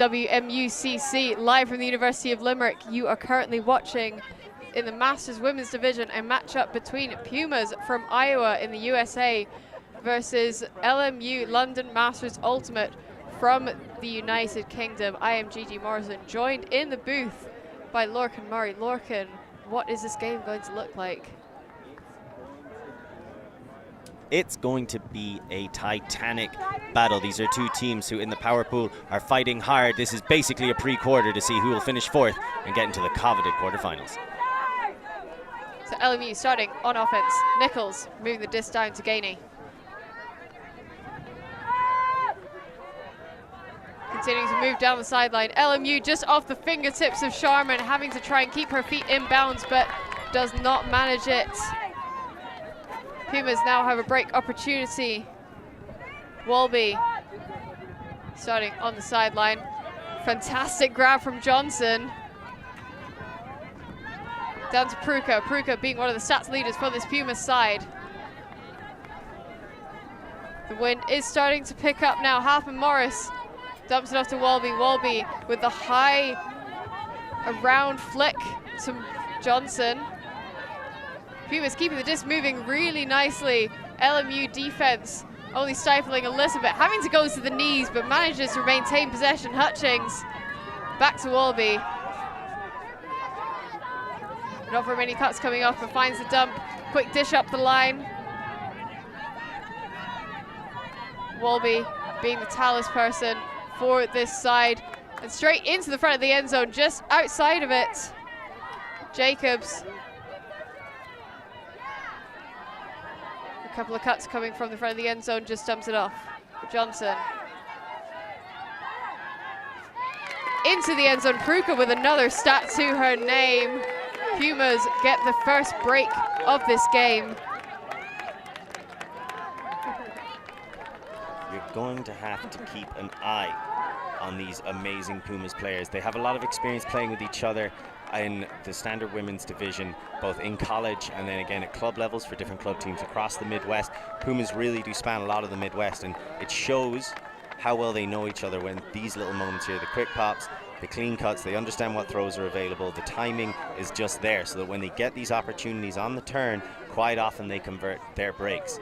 WMUCC, live from the University of Limerick. You are currently watching in the Masters Women's Division a matchup between PUMAS from Iowa in the USA versus LMU London Masters Ultimate from the United Kingdom. I am Gigi Morrison, joined in the booth by Lorcan Murray. Lorcan, what is this game going to look like? It's going to be a titanic battle. These are two teams who in the power pool are fighting hard. This is basically a pre-quarter to see who will finish fourth and get into the coveted quarterfinals. So LMU starting on offense. Nichols moving the disc down to Gainey. Continuing to move down the sideline. LMU just off the fingertips of Sharman, having to try and keep her feet inbounds, but does not manage it. Pumas now have a break opportunity. Walby starting on the sideline. Fantastic grab from Johnson. Down to Pruka. Pruka being one of the stats leaders for this Pumas side. The wind is starting to pick up now. Halfman Morris dumps it off to Walby. Walby with the high around flick to Johnson. Pumas keeping the disc moving really nicely. LMU defense only stifling a little bit, having to go to the knees, but manages to maintain possession. Hutchings back to Walby. Not very many cuts coming off, but finds the dump. Quick dish up the line. Walby being the talus person for this side. And straight into the front of the end zone, just outside of it. Jacobs. A couple of cuts coming from the front of the end zone, just dumps it off. Johnson. Into the end zone, Pruka with another stat to her name. Pumas get the first break of this game. You're going to have to keep an eye on these amazing Pumas players. They have a lot of experience playing with each other in the standard women's division, both in college and then again at club levels for different club teams across the Midwest. Pumas really do span a lot of the Midwest, and it shows how well they know each other when these little moments here, the quick pops, the clean cuts, they understand what throws are available. The timing is just there so that when they get these opportunities on the turn, quite often they convert their breaks.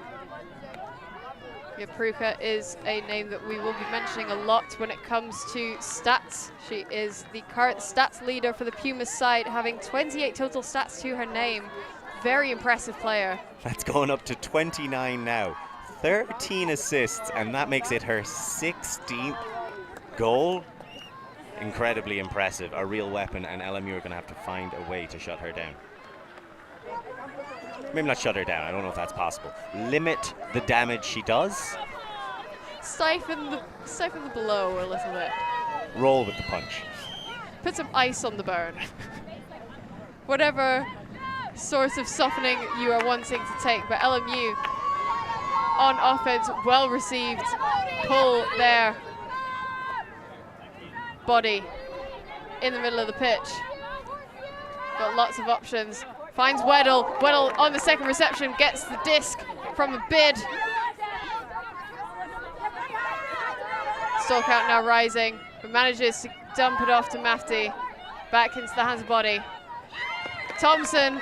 Yeah, Pruka is a name that we will be mentioning a lot when it comes to stats. She is the current stats leader for the Pumas side, having 28 total stats to her name. Very impressive player. That's going up to 29 now. 13 assists, and that makes it her 16th goal. Incredibly impressive, a real weapon, and LMU are going to have to find a way to shut her down. Maybe not shut her down, I don't know if that's possible. Limit the damage she does. Stifle the blow a little bit. Roll with the punch. Put some ice on the burn. Whatever sort of softening you are wanting to take, but LMU on offense, well received. Pull there. Body in the middle of the pitch. Got lots of options. Finds Weddle. Weddle on the second reception gets the disc from a bid. Stall count now rising, but manages to dump it off to Mafty. Back into the hands of Body. Thompson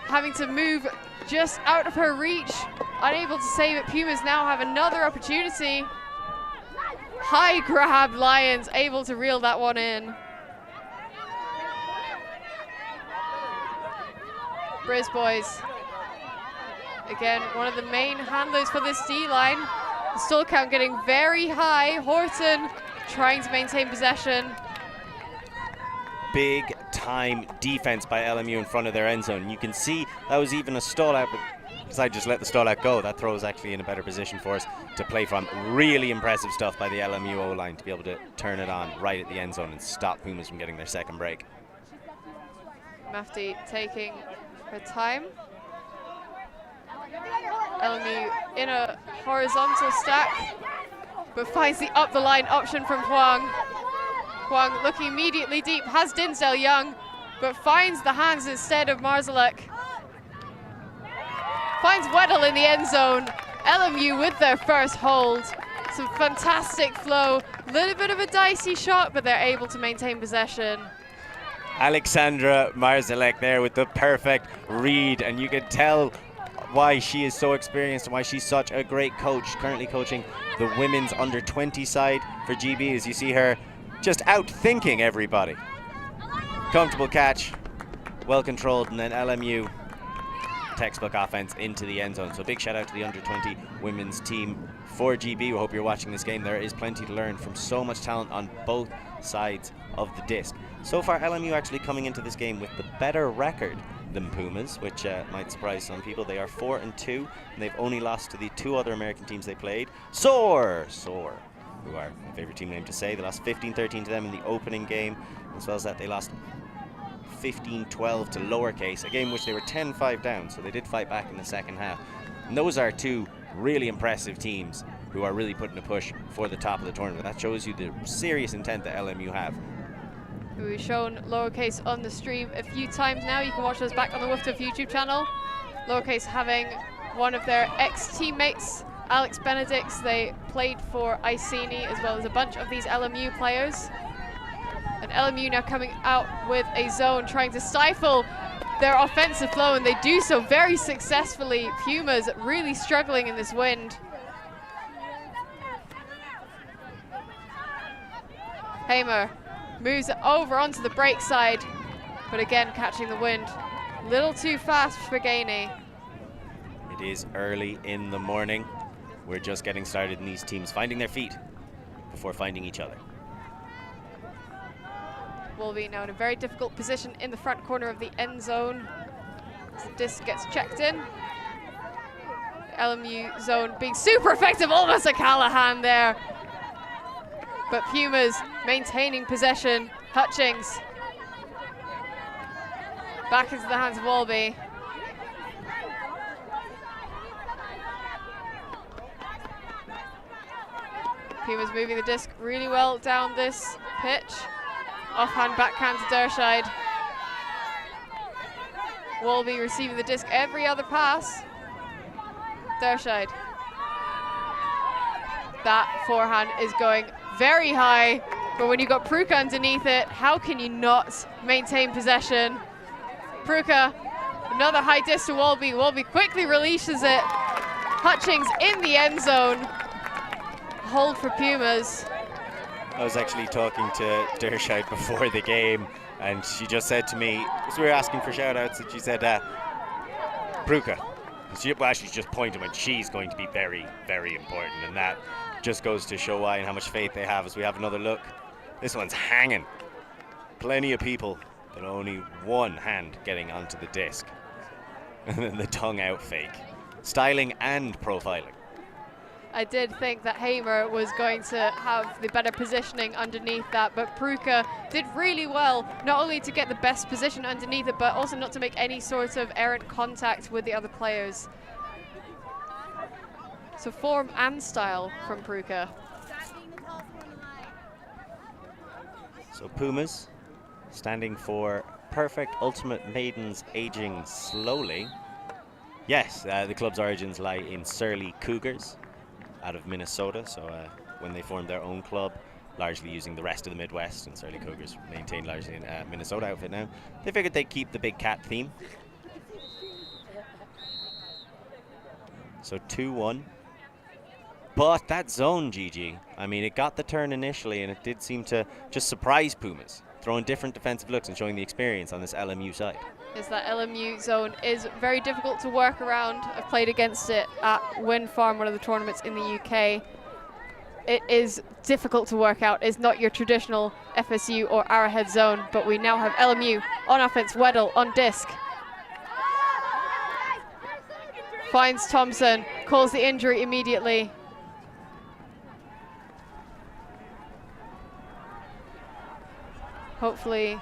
having to move just out of her reach. Unable to save it. Pumas now have another opportunity. High grab, Lions able to reel that one in. Briz boys, again, one of the main handlers for this D-line. The stall count getting very high. Horton trying to maintain possession. Big time defense by LMU in front of their end zone. You can see that was even a stall out, but I just let the stall out go. That throw is actually in a better position for us to play from. Really impressive stuff by the LMU O-line to be able to turn it on right at the end zone and stop Pumas from getting their second break. Mafty taking her time. LMU in a horizontal stack, but finds the up the line option from Huang. Huang looking immediately deep, has Dinsdale Young, but finds the hands instead of Marzalek. Finds Weddle in the end zone. LMU with their first hold. Some fantastic flow. Little bit of a dicey shot, but they're able to maintain possession. Alexandra Marzalek there with the perfect read, and you can tell why she is so experienced and why she's such a great coach, currently coaching the women's under-20 side for GB, as you see her just out-thinking everybody. Comfortable catch, well controlled, and then LMU textbook offense into the end zone. So big shout out to the under-20 women's team for GB. We hope you're watching this game. There is plenty to learn from so much talent on both sides of the disc. So far, LMU actually coming into this game with the better record than PUMAS, which might surprise some people. They are 4-2, and they've only lost to the 2 other American teams they played. Soar, who are my favorite team name to say. They lost 15-13 to them in the opening game, as well as that they lost 15-12 to Lowercase, a game which they were 10-5 down, so they did fight back in the second half. And those are 2 really impressive teams who are really putting a push for the top of the tournament. That shows you the serious intent that LMU have. We've shown Lowercase on the stream a few times now. You can watch us back on the WFDF YouTube channel. Lowercase having one of their ex-teammates, Alex Benedicts. They played for Iceni, as well as a bunch of these LMU players. And LMU now coming out with a zone, trying to stifle their offensive flow, and they do so very successfully. PUMAS really struggling in this wind. Hamer moves it over onto the break side, but again catching the wind. Little too fast for Gainey. It is early in the morning. We're just getting started in these teams finding their feet before finding each other. Wolby now in a very difficult position in the front corner of the end zone. As the disc gets checked in. The LMU zone being super effective, almost a Callahan there. But PUMAS maintaining possession. Hutchings back into the hands of Wolby. PUMAS moving the disc really well down this pitch. Offhand backhand to Dershide. Wolby receiving the disc every other pass. Dershide. That forehand is going very high, but when you've got Pruka underneath it, how can you not maintain possession? Pruka, another high disc to Wolby. Wolby quickly releases it. Hutchings in the end zone. Hold for PUMAS. I was actually talking to Dershide before the game, and she just said to me, as we were asking for shout-outs, and she said, Pruka. She's just pointing when she's going to be very, very important, and that just goes to show why and how much faith they have. As we have another look, this one's hanging. Plenty of people, but only one hand getting onto the disc. And then the tongue out fake. Styling and profiling. I did think that Hamer was going to have the better positioning underneath that, but Pruka did really well, not only to get the best position underneath it, but also not to make any sort of errant contact with the other players. So form and style from Pruka. So PUMAS standing for Perfect Ultimate Maidens Aging Slowly. Yes, the club's origins lie in Surly Cougars out of Minnesota, so when they formed their own club, largely using the rest of the Midwest, and Surly Cougars maintained largely in Minnesota outfit now, they figured they'd keep the big cat theme. So 2-1. But that zone, Gigi, I mean, it got the turn initially, and it did seem to just surprise PUMAS, throwing different defensive looks and showing the experience on this LMU side. Is that LMU zone is very difficult to work around. I've played against it at Wind Farm, one of the tournaments in the UK. It is difficult to work out. It's not your traditional FSU or Arrowhead zone, but we now have LMU on offense, Weddle on disc. Finds Thompson, calls the injury immediately. Hopefully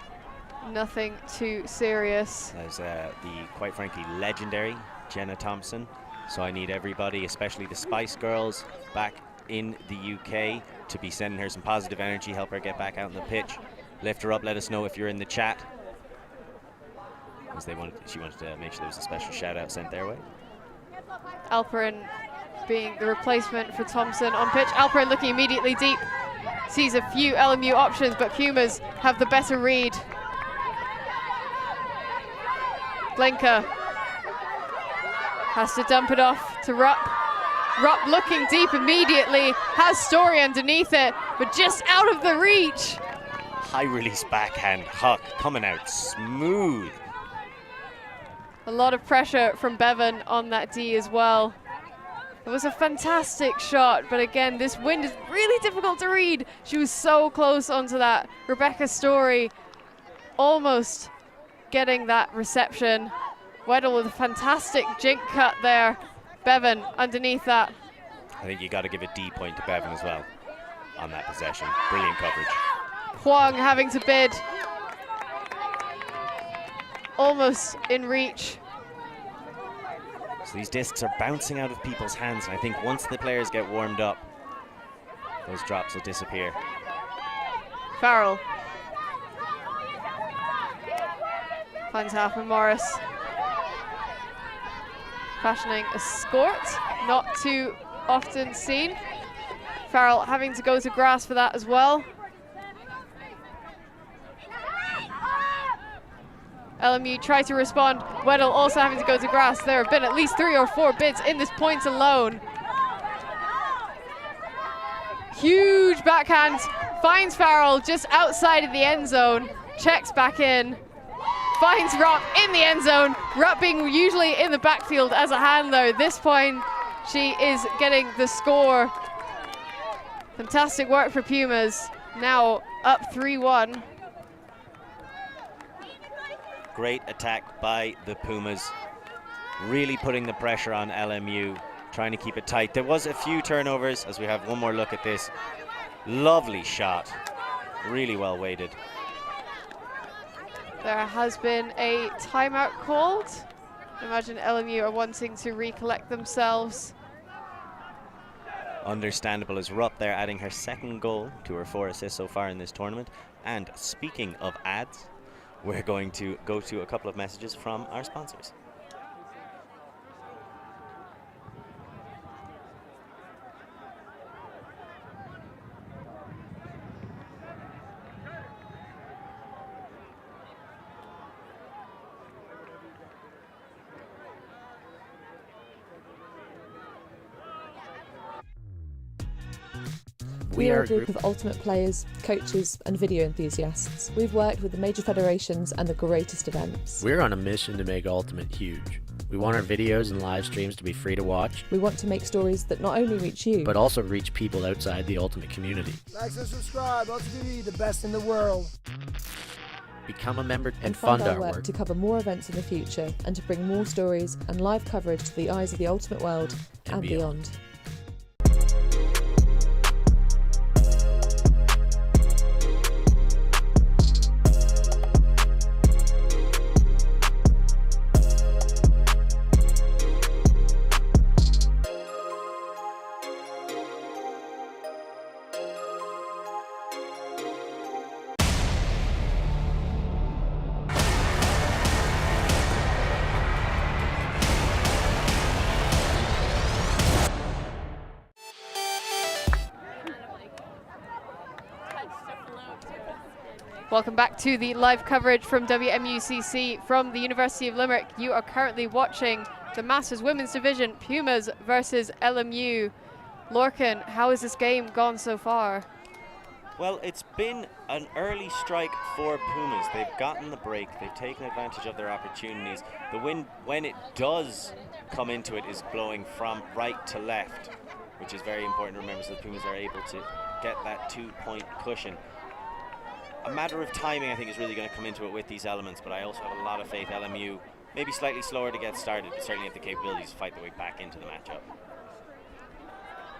nothing too serious. There's the, quite frankly, legendary Jenna Thompson. So I need everybody, especially the Spice Girls back in the UK, to be sending her some positive energy, help her get back out on the pitch. Lift her up, let us know if you're in the chat. As she wanted to make sure there was a special shout out sent their way. Alperin being the replacement for Thompson on pitch. Alperin looking immediately deep. Sees a few LMU options, but Pumas have the better read. Glenka has to dump it off to Rupp. Rupp looking deep immediately, has Story underneath it, but just out of the reach. High release backhand, Huck coming out smooth. A lot of pressure from Bevan on that D as well. It was a fantastic shot, but again, this wind is really difficult to read. She was so close onto that. Rebecca Story almost getting that reception. Weddle with a fantastic jink cut there. Bevan underneath that. I think you got to give a D point to Bevan as well on that possession. Brilliant coverage. Huang having to bid. Almost in reach. So these discs are bouncing out of people's hands, and I think once the players get warmed up, those drops will disappear. Farrell finds Halfman Morris. Fashioning a skort, not too often seen. Farrell having to go to grass for that as well. LMU try to respond. Weddle also having to go to grass. There have been at least 3 or 4 bids in this point alone. Huge backhand, finds Farrell just outside of the end zone, checks back in, finds Rupp in the end zone. Rupp being usually in the backfield as a handler. This point, she is getting the score. Fantastic work for Pumas. Now up 3-1. Great attack by the Pumas. Really putting the pressure on LMU, trying to keep it tight. There was a few turnovers as we have one more look at this. Lovely shot. Really well weighted. There has been a timeout called. I imagine LMU are wanting to recollect themselves. Understandable as Rupp there adding her 2nd goal to her 4 assists so far in this tournament. And speaking of ads, we're going to go to a couple of messages from our sponsors. We are a group of ultimate players, coaches and video enthusiasts. We've worked with the major federations and the greatest events. We're on a mission to make Ultimate huge. We want our videos and live streams to be free to watch. We want to make stories that not only reach you, but also reach people outside the Ultimate community. Like and subscribe, Ultimate TV, the best in the world. Become a member and fund our work to cover more events in the future and to bring more stories and live coverage to the eyes of the Ultimate world and beyond. Welcome back to the live coverage from WMUCC from the University of Limerick. You are currently watching the Masters Women's Division, Pumas versus LMU. Lorcan, how has this game gone so far? Well, it's been an early strike for Pumas. They've gotten the break. They've taken advantage of their opportunities. The wind, when it does come into it, is blowing from right to left, which is very important to remember, so the Pumas are able to get that 2-point cushion. A matter of timing, I think, is really going to come into it with these elements, but I also have a lot of faith LMU, maybe slightly slower to get started, but certainly have the capabilities to fight their way back into the matchup.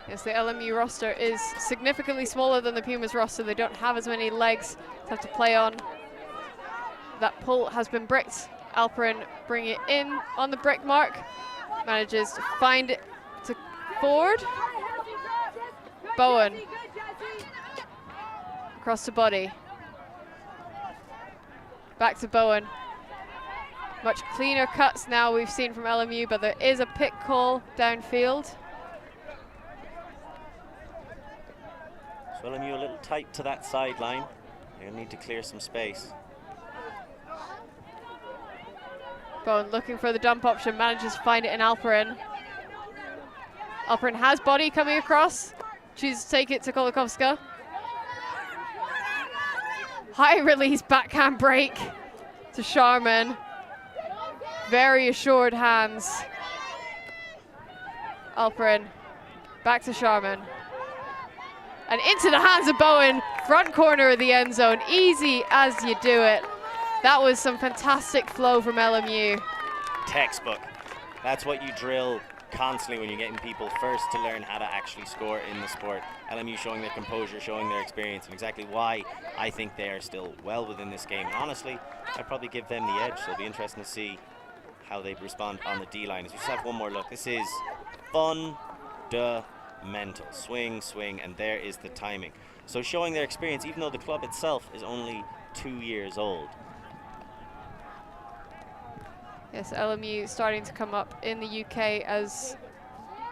Yes, the LMU roster is significantly smaller than the Pumas roster. They don't have as many legs to have to play on. That pull has been bricked. Alperin bring it in on the brick mark. Manages to find it to Ford. Bowen. Across the body. Back to Bowen. Much cleaner cuts now we've seen from LMU, but there is a pick call downfield. So LMU a little tight to that sideline. They'll need to clear some space. Bowen looking for the dump option, manages to find it in Alperin. Alperin has body coming across. Chooses to take it to Kolakowska. High release backhand break to Sharman. Very assured hands. Alperin back to Sharman. And into the hands of Bowen, front corner of the end zone. Easy as you do it. That was some fantastic flow from LMU. Textbook. That's what you drill constantly when you're getting people first to learn how to actually score in the sport. LMU showing their composure, showing their experience, and exactly why I think they are still well within this game. And honestly, I'd probably give them the edge, so it'll be interesting to see how they respond on the D-line. As we just have one more look, this is fundamental. Swing, swing, and there is the timing. So showing their experience, even though the club itself is only 2 years old. Yes, LMU starting to come up in the UK as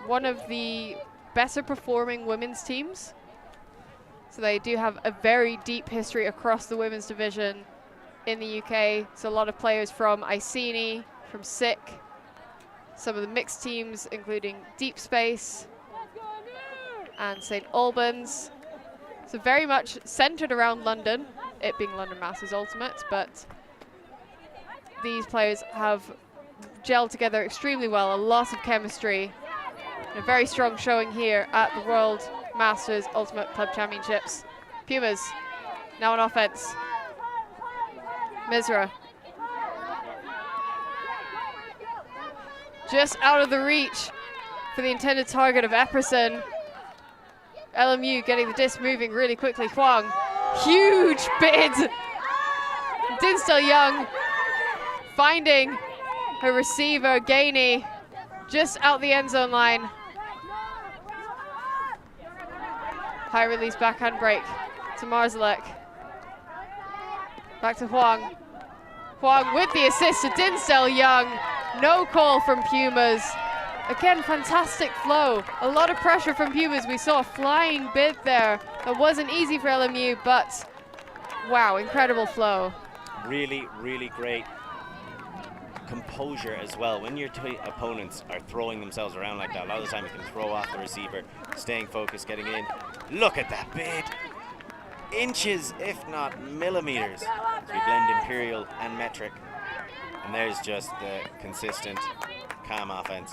one of the better performing women's teams. So they do have a very deep history across the women's division in the UK. So a lot of players from Iceni, from SIC, some of the mixed teams, including Deep Space and St. Albans. So very much centered around London, it being London Masters Ultimate, but these players have gelled together extremely well, a lot of chemistry, and a very strong showing here at the World Masters Ultimate Club Championships. Pumas now on offense. Misra. Just out of the reach for the intended target of Epperson. LMU getting the disc moving really quickly. Huang, huge bid. Dinsdale Young finding her receiver, Gainey, just out the end zone line. High release backhand break to Marzalek. Back to Huang. Huang with the assist to Dinsdale Young. No call from Pumas. Again, fantastic flow. A lot of pressure from Pumas. We saw a flying bid there. That wasn't easy for LMU, but wow, incredible flow. Really, really great composure as well. When your opponents are throwing themselves around like that, a lot of the time you can throw off the receiver, staying focused, getting in. Look at that bid. Inches, if not millimeters. So we blend imperial and metric. And there's just the consistent, calm offense.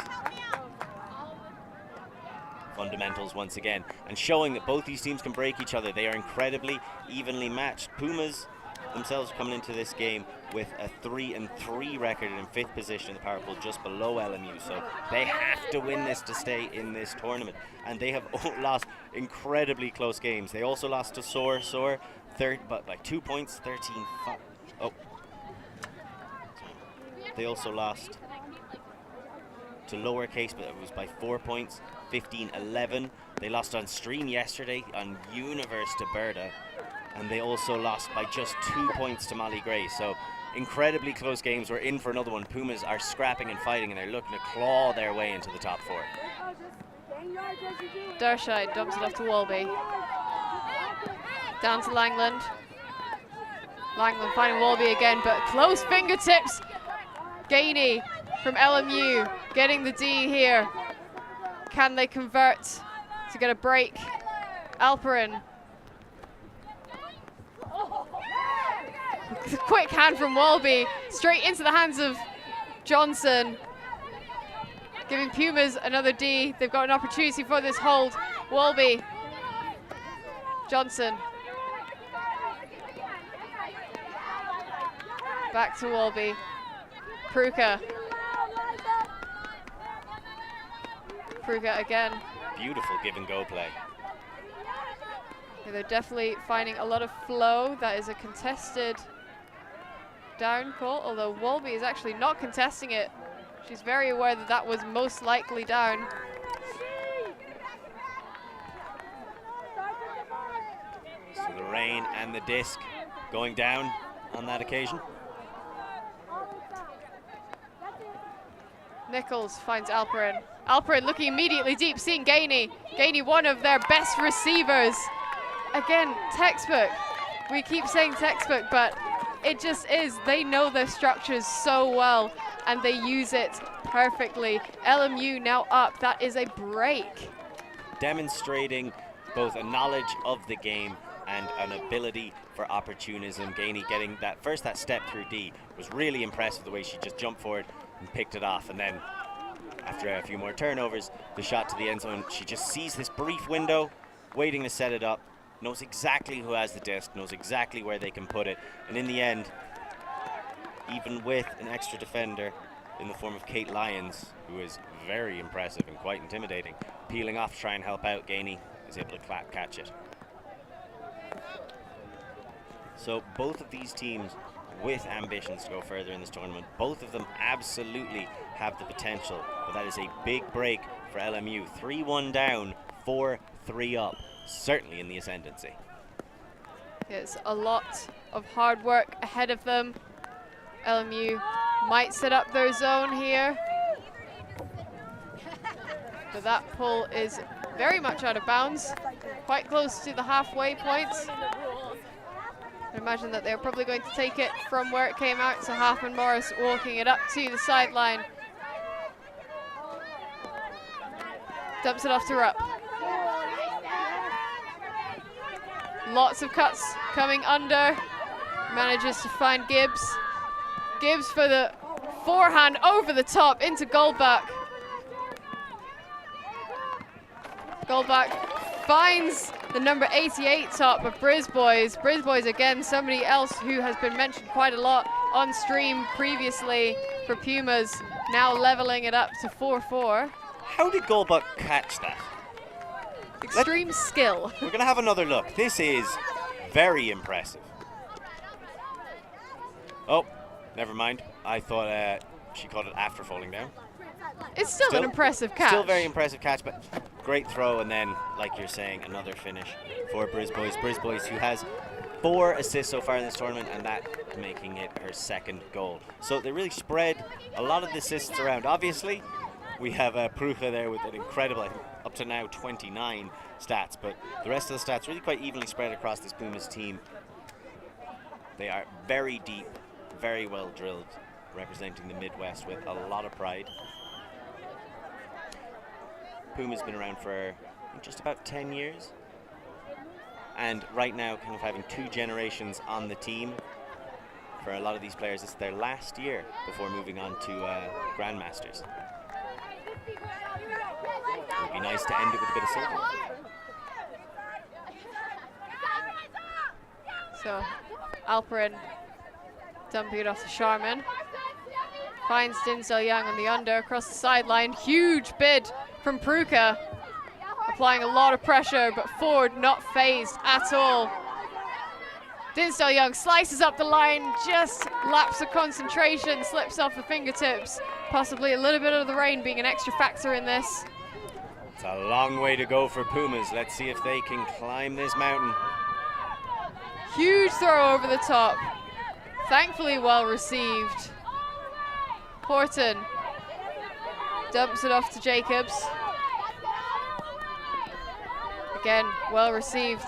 Fundamentals once again. And showing that both these teams can break each other. They are incredibly evenly matched. Pumas themselves coming into this game with a 3-3 record in 5th position in the power pool, just below LMU. So they have to win this to stay in this tournament. And they have lost incredibly close games. They also lost to Soar, but like 2 points, 13-5. Oh. They also lost to Lowercase, but it was by 4 points, 15-11. They lost on stream yesterday on Universe to Berta. And they also lost by just 2 points to Molly Gray. So incredibly close games. We're in for another one. Pumas are scrapping and fighting, and they're looking to claw their way into the top 4. Dershide dumps it off to Walby. Down to Langland. Langland finding Walby again, but close fingertips. Gainey from LMU getting the D here. Can they convert to get a break? Alperin. Quick hand from Walby, straight into the hands of Johnson. Giving Pumas another D. They've got an opportunity for this hold. Walby. Johnson. Back to Walby. Pruka. Pruka again. Beautiful give and go play. Yeah, they're definitely finding a lot of flow. That is a contested down call, although Walby is actually not contesting it. She's very aware that that was most likely down. So the rain and the disc going down on that occasion. Nichols finds Alperin. Alperin looking immediately deep, seeing Gainey. Gainey, one of their best receivers. again, textbook. We keep saying textbook, but it just is. They know their structures so well, and they use it perfectly. LMU now up. That is a break. Demonstrating both a knowledge of the game and an ability for opportunism. Gainey getting that step through D was really impressive, the way she just jumped forward and picked it off. And then after a few more turnovers, the shot to the end zone, she just sees this brief window, waiting to set it up, knows exactly who has the disc, knows exactly where they can put it. And in the end, even with an extra defender in the form of Kate Lyons, who is very impressive and quite intimidating, peeling off to try and help out, Gainey is able to catch it. So both of these teams with ambitions to go further in this tournament, both of them absolutely have the potential, but that is a big break for LMU. 3-1 down, 4-3 up, certainly in the ascendancy. It's a lot of hard work ahead of them. LMU might set up their zone here, but that pull is very much out of bounds, quite close to the halfway point. I imagine that they're probably going to take it from where it came out, so Halfman Morris walking it up to the sideline. Dumps it off to Rupp. Lots of cuts coming under. Manages to find Gibbs. Gibbs for the forehand over the top into Goldbach. Goldbach finds the number 88 top of Brisbois. Brisbois, again, somebody else who has been mentioned quite a lot on stream previously for Pumas, now leveling it up to 4-4. How did Goldbach catch that? Extreme skill. We're going to have another look. This is very impressive. Oh, never mind. I thought she caught it after falling down. It's still an impressive catch. Still very impressive catch, but great throw, and then, like you're saying, another finish for Brisbois. Brisbois, who has 4 assists so far in this tournament, and that making it her second goal. So they really spread a lot of the assists around. Obviously, we have Prucha there with an incredible, I think, up to now 29 stats, but the rest of the stats really quite evenly spread across this Pumas team. They are very deep, very well drilled, representing the Midwest with a lot of pride. Puma's been around for just about 10 years, and right now kind of having 2 generations on the team. For a lot of these players, it's their last year before moving on to Grandmasters. It would be nice to end it with a bit of silver. So Alperin dumping it off to Sharman. Finds Dinsdale Young on the under across the sideline. Huge bid from Prucha, applying a lot of pressure, but Ford not phased at all. Dinsdale Young slices up the line, just lapse of concentration, slips off the fingertips. Possibly a little bit of the rain being an extra factor in this. It's a long way to go for Pumas. Let's see if they can climb this mountain. Huge throw over the top. Thankfully well received. Horton dumps it off to Jacobs. Again, well received.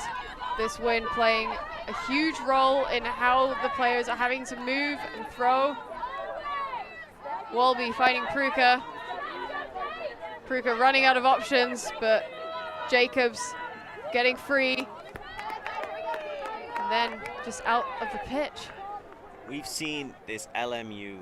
This win playing a huge role in how the players are having to move and throw. Walby fighting Prucha. Prucha running out of options, but Jacobs getting free. And then just out of the pitch. We've seen this LMU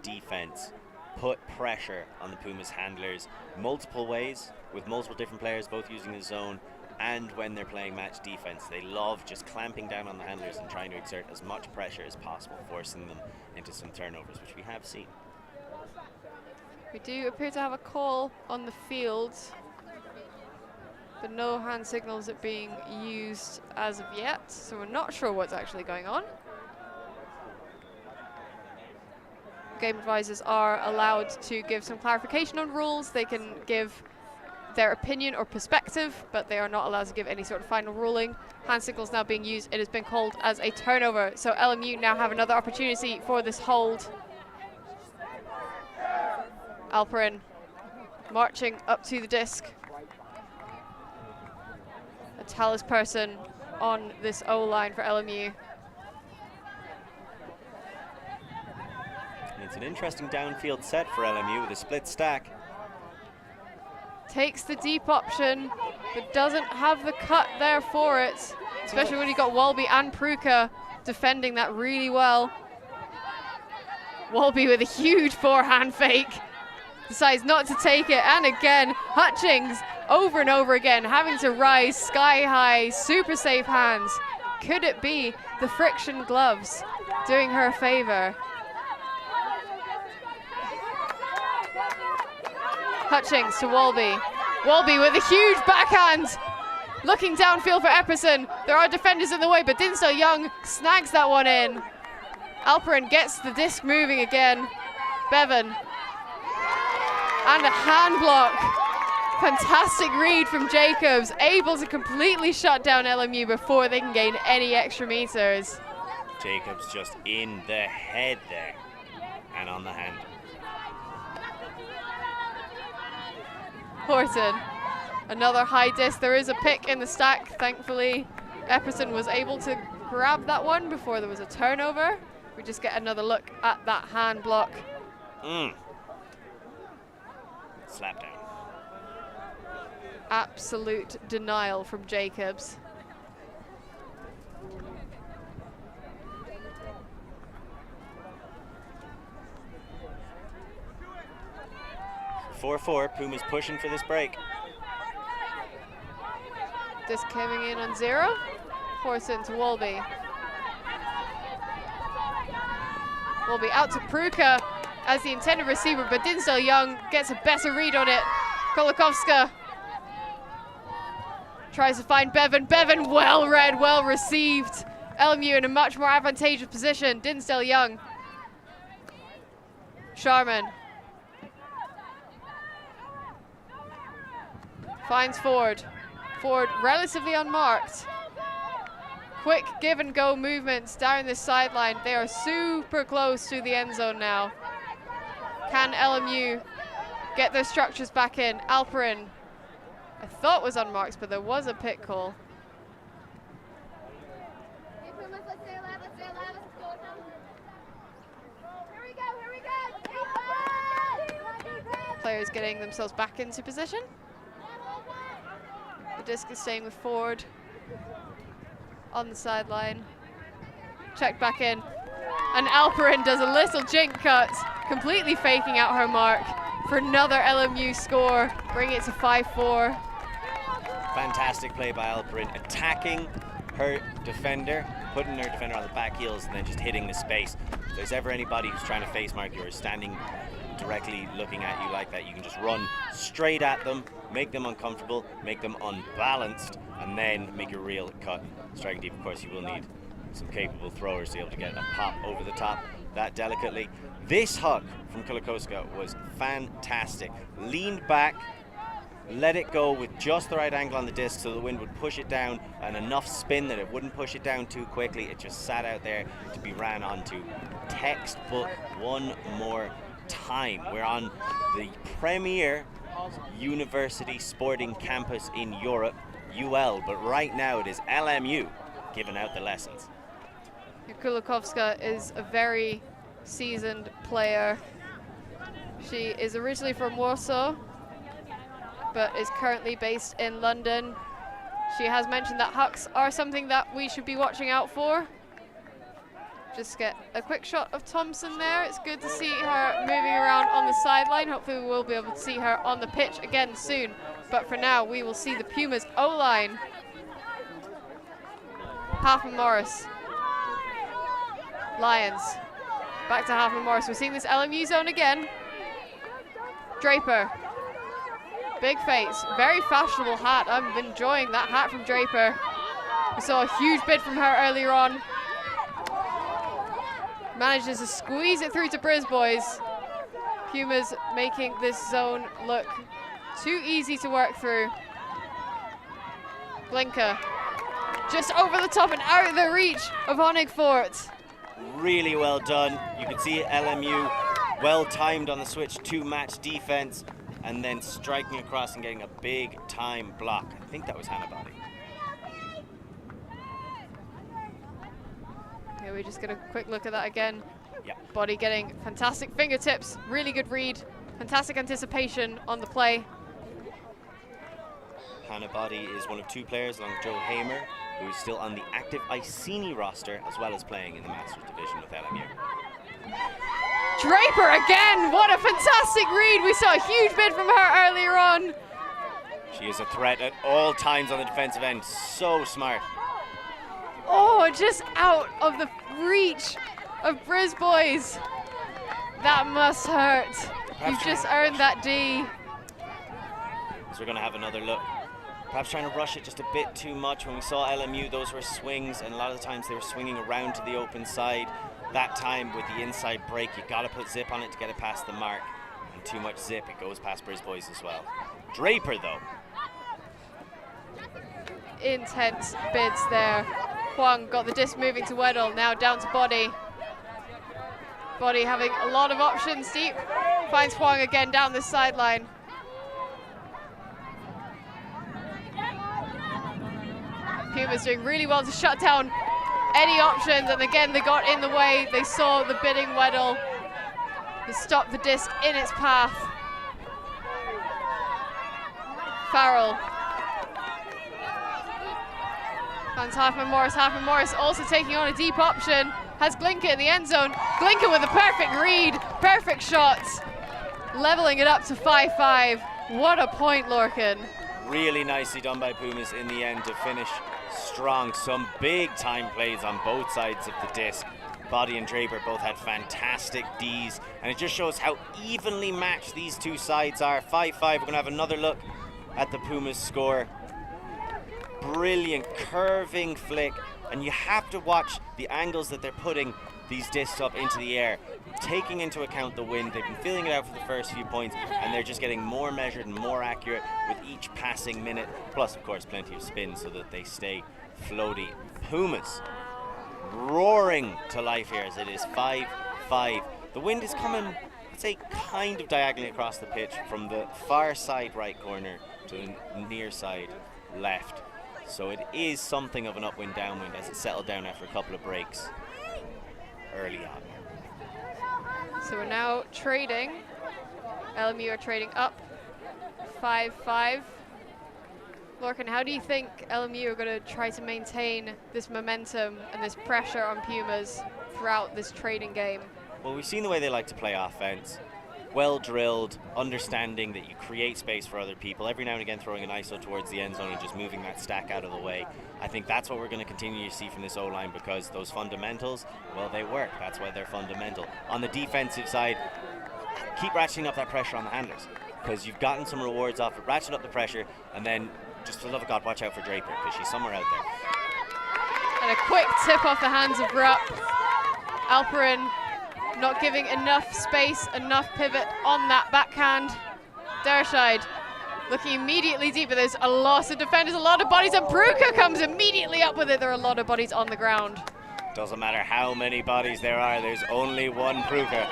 defense put pressure on the Pumas handlers multiple ways, with multiple different players both using the zone, and when they're playing match defense. They love just clamping down on the handlers and trying to exert as much pressure as possible, forcing them into some turnovers, which we have seen. We do appear to have a call on the field, but no hand signals are being used as of yet, so we're not sure what's actually going on. Game advisors are allowed to give some clarification on rules. They can give their opinion or perspective, but they are not allowed to give any sort of final ruling. Hand signals now being used. It has been called as a turnover, so LMU now have another opportunity for this hold. Alperin marching up to the disc. A talus person on this O-line for LMU. It's an interesting downfield set for LMU with a split stack. Takes the deep option, but doesn't have the cut there for it, especially when you got Walby and Pruka defending that really well. Walby with a huge forehand fake, decides not to take it, and again, Hutchings over and over again, having to rise sky high, super safe hands. Could it be the friction gloves doing her a favor? Hutchings to Walby. Walby with a huge backhand. Looking downfield for Epperson. There are defenders in the way, but Dinsdale Young snags that one in. Alperin gets the disc moving again. Bevan. And a hand block. Fantastic read from Jacobs. Able to completely shut down LMU before they can gain any extra meters. Jacobs just in the head there and on the hand. Horton, another high disc. There is a pick in the stack, thankfully. Epperson was able to grab that one before there was a turnover. We just get another look at that hand block. Slap down. Absolute denial from Jacobs. .44, Pumas pushing for this break. Disc coming in on 0. Horton to Walby. Walby out to Pruka as the intended receiver, but Dinsdale Young gets a better read on it. Kolakowska tries to find Bevan. Bevan well read, well received. LMU in a much more advantageous position. Dinsdale Young. Sharman. Finds Ford. Ford relatively unmarked. Quick give and go movements down this sideline. They are super close to the end zone now. Can LMU get their structures back in? Alperin, I thought was unmarked, but there was a pit call. Players getting themselves back into position. The disc is staying with Ford on the sideline. Checked back in. And Alperin does a little jink cut, completely faking out her mark for another LMU score, bring it to 5-4. Fantastic play by Alperin, attacking her defender, putting her defender on the back heels, and then just hitting the space. If there's ever anybody who's trying to face mark you or standing directly looking at you like that, you can just run straight at them, make them uncomfortable, make them unbalanced, and then make a real cut. Striking deep, of course, you will need some capable throwers to be able to get a pop over the top that delicately. This hug from Kolakowska was fantastic. Leaned back, let it go with just the right angle on the disc so the wind would push it down, and enough spin that it wouldn't push it down too quickly. It just sat out there to be ran onto. Textbook one more time. We're on the premier university sporting campus in Europe, UL, but right now it is LMU giving out the lessons. Kulakowska is a very seasoned player. She is originally from Warsaw, but is currently based in London. She has mentioned that hucks are something that we should be watching out for. Just get a quick shot of Thompson there. It's good to see her moving around on the sideline. Hopefully we will be able to see her on the pitch again soon. But for now, we will see the Pumas O-line. Halfman Morris. Lions. Back to Halfman Morris. We're seeing this LMU zone again. Draper. Big face. Very fashionable hat. I'm enjoying that hat from Draper. We saw a huge bid from her earlier on. Manages to squeeze it through to Brisbois. Pumas making this zone look too easy to work through. Blinker. Just over the top and out of the reach of Honigfort. Really well done. You can see LMU well timed on the switch to match defense, and then striking across and getting a big time block. I think that was Hannah Body. Okay, we just get a quick look at that again. Yeah. Body getting fantastic fingertips, really good read, fantastic anticipation on the play. Hannah Body is one of 2 players along with Joe Hamer, who is still on the active Iceni roster, as well as playing in the Masters division with LMU. Draper again, what a fantastic read. We saw a huge bid from her earlier on. She is a threat at all times on the defensive end, so smart. Oh, just out of the reach of Briz boys. That must hurt. You've just earned that D. So we're going to have another look. Perhaps trying to rush it just a bit too much. When we saw LMU, those were swings, and a lot of the times they were swinging around to the open side. That time with the inside break, you got to put zip on it to get it past the mark. And too much zip, it goes past Briz boys as well. Draper, though. Intense bids there. Huang got the disc moving to Weddle, now down to Body. Body having a lot of options deep. Finds Huang again down the sideline. Puma's doing really well to shut down any options, and again they got in the way. They saw the bidding Weddle. They stopped the disc in its path. Farrell. Finds Halfman Morris also taking on a deep option. Has Glinka in the end zone. Glinka with a perfect read, perfect shot. Leveling it up to 5-5. What a point, Lorcan. Really nicely done by Pumas in the end to finish strong. Some big time plays on both sides of the disc. Body and Draper both had fantastic Ds, and it just shows how evenly matched these 2 sides are. 5-5. We're going to have another look at the Pumas score. Brilliant curving flick, and you have to watch the angles that they're putting these discs up into the air, taking into account the wind. They've been feeling it out for the first few points, and they're just getting more measured and more accurate with each passing minute, plus of course plenty of spin so that they stay floaty. Pumas roaring to life here as it is 5-5. The wind is coming, I'd say, kind of diagonally across the pitch from the far side right corner to the near side left. So it is something of an upwind downwind as it settled down after a couple of breaks early on. So we're now trading. LMU are trading up 5-5. Lorcan, how do you think LMU are going to try to maintain this momentum and this pressure on Pumas throughout this trading game? Well, we've seen the way they like to play offense. Well drilled, understanding that you create space for other people, every now and again throwing an ISO towards the end zone and just moving that stack out of the way. I think that's what we're going to continue to see from this O-line, because those fundamentals, well, they work. That's why they're fundamental. On the defensive side, keep ratcheting up that pressure on the handlers, because you've gotten some rewards off it. Ratchet up the pressure, and then just for the love of God, watch out for Draper, because she's somewhere out there. And a quick tip off the hands of Rupp. Alperin not giving enough space, enough pivot on that backhand. Dershide looking immediately deeper. There's a lot of defenders, a lot of bodies, and Bruca comes immediately up with it. There are a lot of bodies on the ground. Doesn't matter how many bodies there are, there's only one Bruca.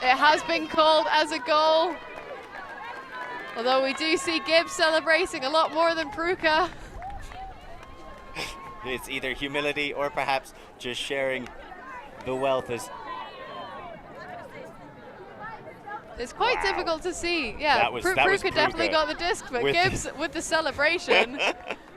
It has been called as a goal. Although we do see Gibbs celebrating a lot more than Bruca. It's either humility or perhaps just sharing the wealth. It's quite difficult to see. Yeah, Bruca definitely got the disc, but Gibbs with the celebration.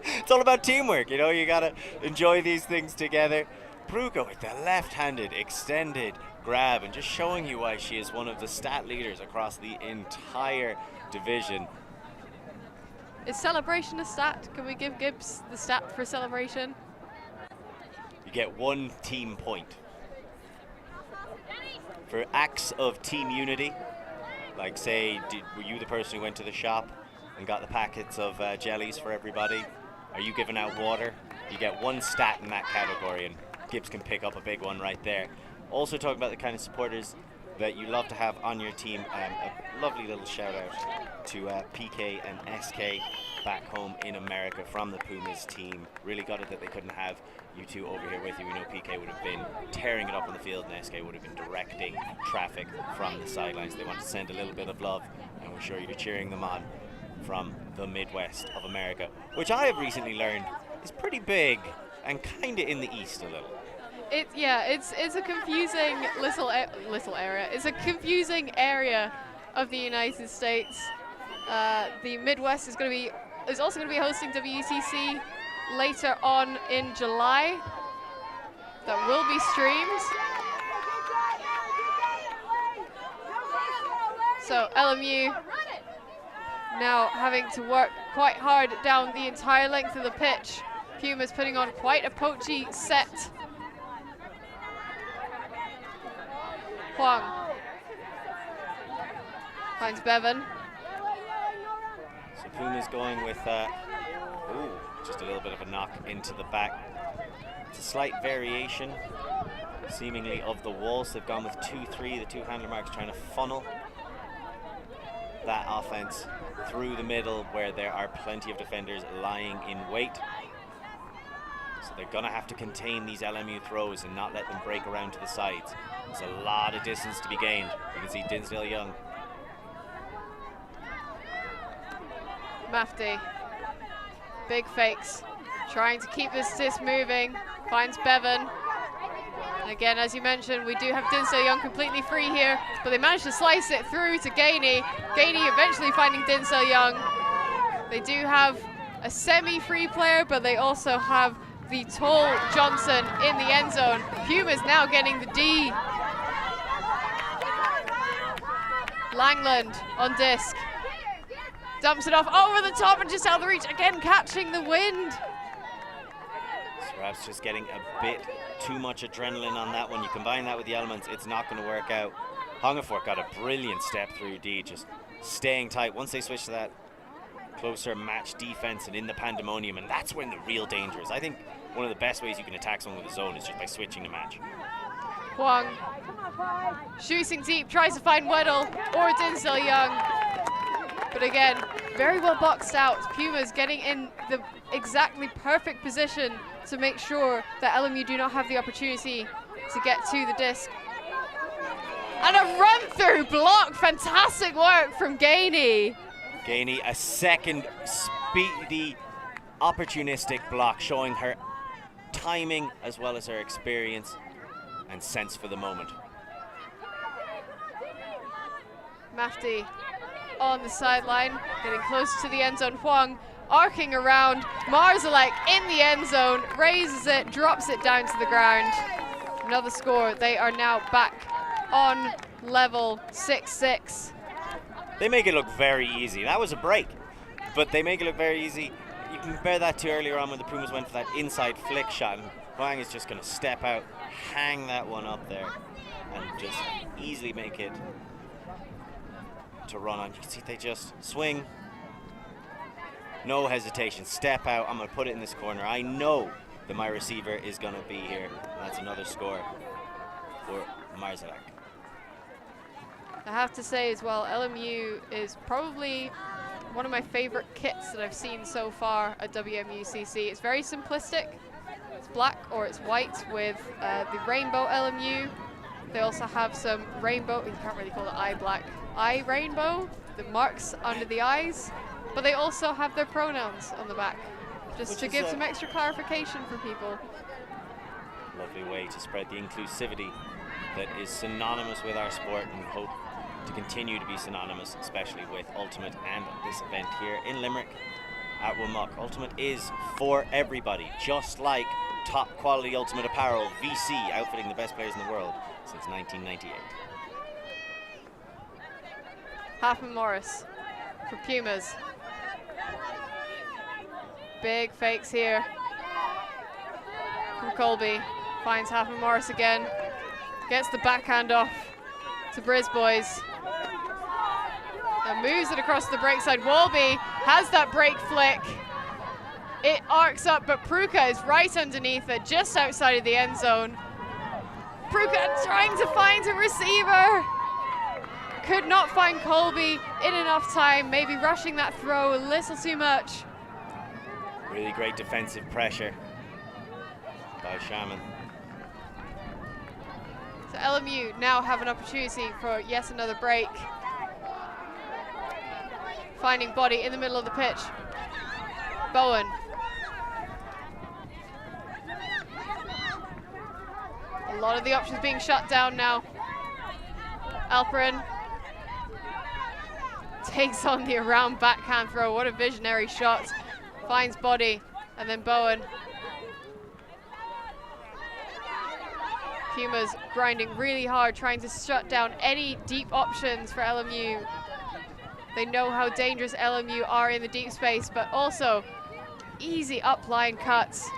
It's all about teamwork, you know, you gotta enjoy these things together. Bruca with the left-handed extended grab, and just showing you why she is one of the stat leaders across the entire division. Is celebration a stat? Can we give Gibbs the stat for celebration? You get 1 team point. For acts of team unity, like say, were you the person who went to the shop and got the packets of jellies for everybody? Are you giving out water? You get 1 stat in that category, and Gibbs can pick up a big one right there. Also talking about the kind of supporters that you love to have on your team, a lovely little shout out to PK and SK back home in America from the Pumas team. Really gutted that they couldn't have you two over here with you. We know PK would have been tearing it up on the field and SK would have been directing traffic from the sidelines. They want to send a little bit of love, and we're sure you're cheering them on from the Midwest of America, which I have recently learned is pretty big and kind of in the East a little. It's a confusing little area. It's a confusing area of the United States. The Midwest is also going to be hosting WUCC later on in July. That will be streamed. So LMU now having to work quite hard down the entire length of the pitch. Pumas putting on quite a poachy set. Huang finds Bevan. So Pumas going with, just a little bit of a knock into the back. It's a slight variation, seemingly, of the walls. They've gone with 2-3, the two handler marks, trying to funnel that offense through the middle where there are plenty of defenders lying in wait. So they're gonna have to contain these LMU throws and not let them break around to the sides. There's a lot of distance to be gained. You can see Dinsdale Young. Mafti, big fakes, trying to keep this disc moving, finds Bevan. And again, as you mentioned, we do have Dinsdale Young completely free here, but they managed to slice it through to Gainey. Gainey eventually finding Dinsdale Young. They do have a semi-free player, but they also have the tall Johnson in the end zone. Pumas now getting the D. Langland on disc. Dumps it off over the top and just out of the reach, again catching the wind. So perhaps just getting a bit too much adrenaline on that one. You combine that with the elements, it's not going to work out. Hungerford got a brilliant step through D, just staying tight. Once they switch to that closer match defense and in the pandemonium, and that's when the real danger is. I think one of the best ways you can attack someone with a zone is just by switching the match. Huang shooting deep, tries to find Weddle or Dinsdale Young. But again, very well boxed out. Pumas getting in the exactly perfect position to make sure that LMU do not have the opportunity to get to the disc. And a run-through block, fantastic work from Gainey. Gainey, a second speedy, opportunistic block, showing her timing as well as her experience and sense for the moment. Mafti on the sideline, getting close to the end zone. Huang arcing around. Marzalek in the end zone, raises it, drops it down to the ground. Another score. They are now back on level 6-6. They make it look very easy. That was a break, but they make it look very easy. You can compare that to earlier on when the Pumas went for that inside flick shot, and Huang is just going to step out, hang that one up there, and just easily make it to run on. You can see they just swing, no hesitation, step out. I'm going to put it in this corner. I know that my receiver is going to be here. That's another score for Marzalek. I have to say as well, LMU is probably one of my favorite kits that I've seen so far at WMUCC. It's very simplistic. It's black or it's white with the rainbow LMU. They also have some rainbow, you can't really call it eye black, eye rainbow, the marks under the eyes, but they also have their pronouns on the back, just to give some extra clarification for people. Lovely way to spread the inclusivity that is synonymous with our sport, and hope to continue to be synonymous, especially with Ultimate and this event here in Limerick at WMUCC. Ultimate is for everybody, just like top quality Ultimate apparel, VC, outfitting the best players in the world since 1998. Halfman Morris for Pumas. Big fakes here from Colby. Finds Halfman Morris again. Gets the backhand off to Brisbois. And moves it across the break side. Walby has that break flick. It arcs up, but Pruka is right underneath it, just outside of the end zone. Pruka trying to find a receiver. Could not find Colby in enough time, maybe rushing that throw a little too much. Really great defensive pressure by Shannon. So LMU now have an opportunity for yet another break. Finding body in the middle of the pitch. Bowen. lot of the options being shut down now. Alperin takes on the around backhand throw. What a visionary shot. Finds body, and then Bowen. PUMAS grinding really hard, trying to shut down any deep options for LMU. They know how dangerous LMU are in the deep space, but also easy upline cuts.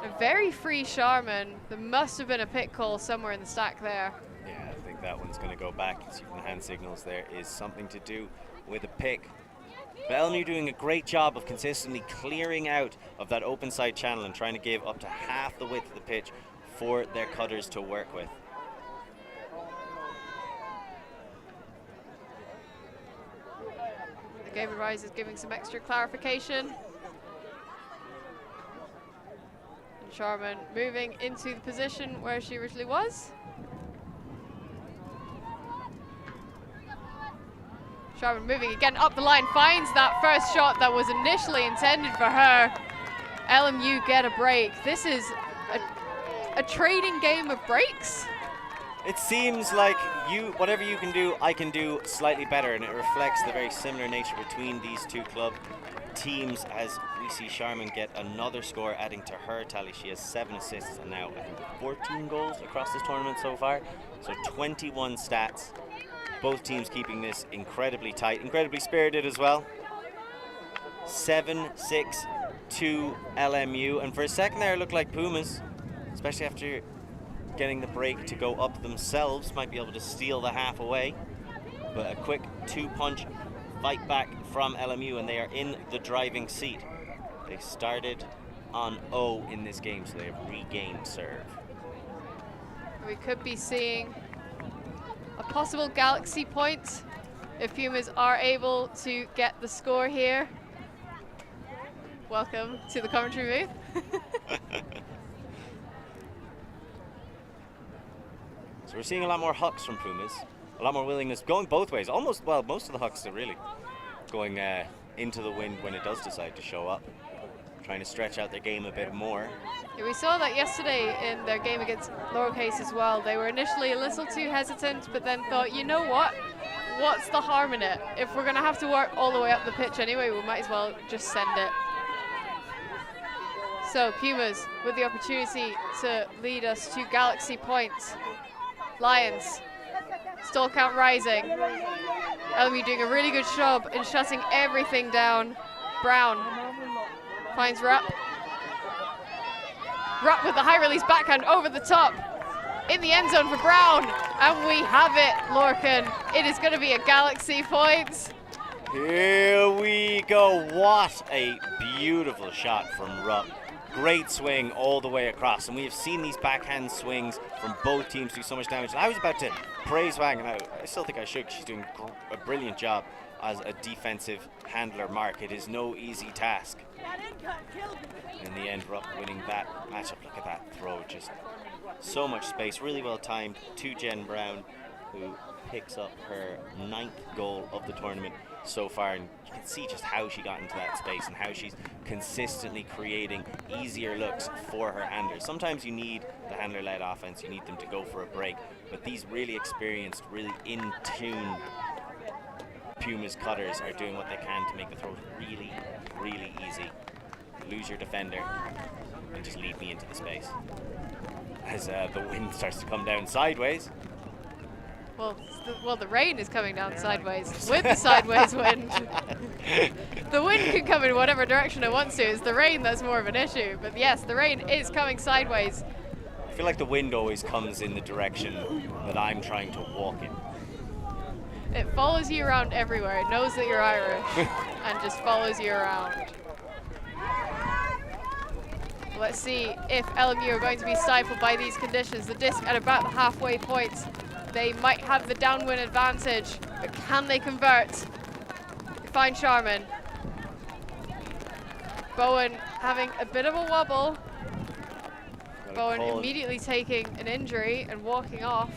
A very free Sharman. There must have been a pick call somewhere in the stack there. Yeah, I think that one's going to go back. You see from the hand signals there is something to do with a pick. But LMU doing a great job of consistently clearing out of that open side channel and trying to give up to half the width of the pitch for their cutters to work with. The game of Rise is giving some extra clarification. And Sharman moving into the position where she originally was. Sharman moving again up the line, finds that first shot that was initially intended for her. LMU get a break. This is a trading game of breaks. It seems like whatever you can do, I can do slightly better, and it reflects the very similar nature between these two club teams as we see Sharman get another score adding to her tally. She has 7 assists and now I think 14 goals across this tournament so far. So 21 stats. Both teams keeping this incredibly tight, incredibly spirited as well. 7-6 to LMU, and for a second there it looked like PUMAS, especially after getting the break to go up themselves, might be able to steal the half away. But a quick 2-punch fight back from LMU, and they are in the driving seat. They started on 0 in this game, so they have regained serve. We could be seeing a possible Galaxy point if PUMAS are able to get the score here. Welcome to the commentary booth. So we're seeing a lot more hucks from PUMAS, a lot more willingness going both ways. Almost, well, most of the hucks are really going into the wind when it does decide to show up, trying to stretch out their game a bit more. Yeah, we saw that yesterday in their game against Lowercase as well. They were initially a little too hesitant, but then thought, you know what? What's the harm in it? If we're going to have to work all the way up the pitch anyway, we might as well just send it. So PUMAS with the opportunity to lead us to Galaxy points. Lions, stall count rising. LMU doing a really good job in shutting everything down. Brown finds Rupp. Rupp with the high release backhand over the top. In the end zone for Brown. And we have it, Lorcan. It is going to be a Galaxy point. Here we go. What a beautiful shot from Rupp. Great swing all the way across, and we have seen these backhand swings from both teams do so much damage. And I was about to praise Wang, and I still think I should. She's doing a brilliant job as a defensive handler mark. It is no easy task. In the end, Rupp winning that matchup. Look at that throw, just so much space, really well timed to Jen Brown, who picks up her 9th goal of the tournament so far, and you can see just how she got into that space and how she's consistently creating easier looks for her handlers. Sometimes you need the handler-led offense, you need them to go for a break, but these really experienced, really in-tune PUMAS cutters are doing what they can to make the throws really, really easy. Lose your defender and just lead me into the space. As the wind starts to come down sideways. Well, the rain is coming down sideways with the sideways wind. The wind can come in whatever direction it wants to. It's the rain that's more of an issue. But yes, the rain is coming sideways. I feel like the wind always comes in the direction that I'm trying to walk in. It follows you around everywhere. It knows that you're Irish and just follows you around. Let's see if LMU are going to be stifled by these conditions. The disc at about the halfway point. They might have the downwind advantage, but can they convert? They find Sharman. Bowen having a bit of a wobble. Bowen immediately taking an injury and walking off.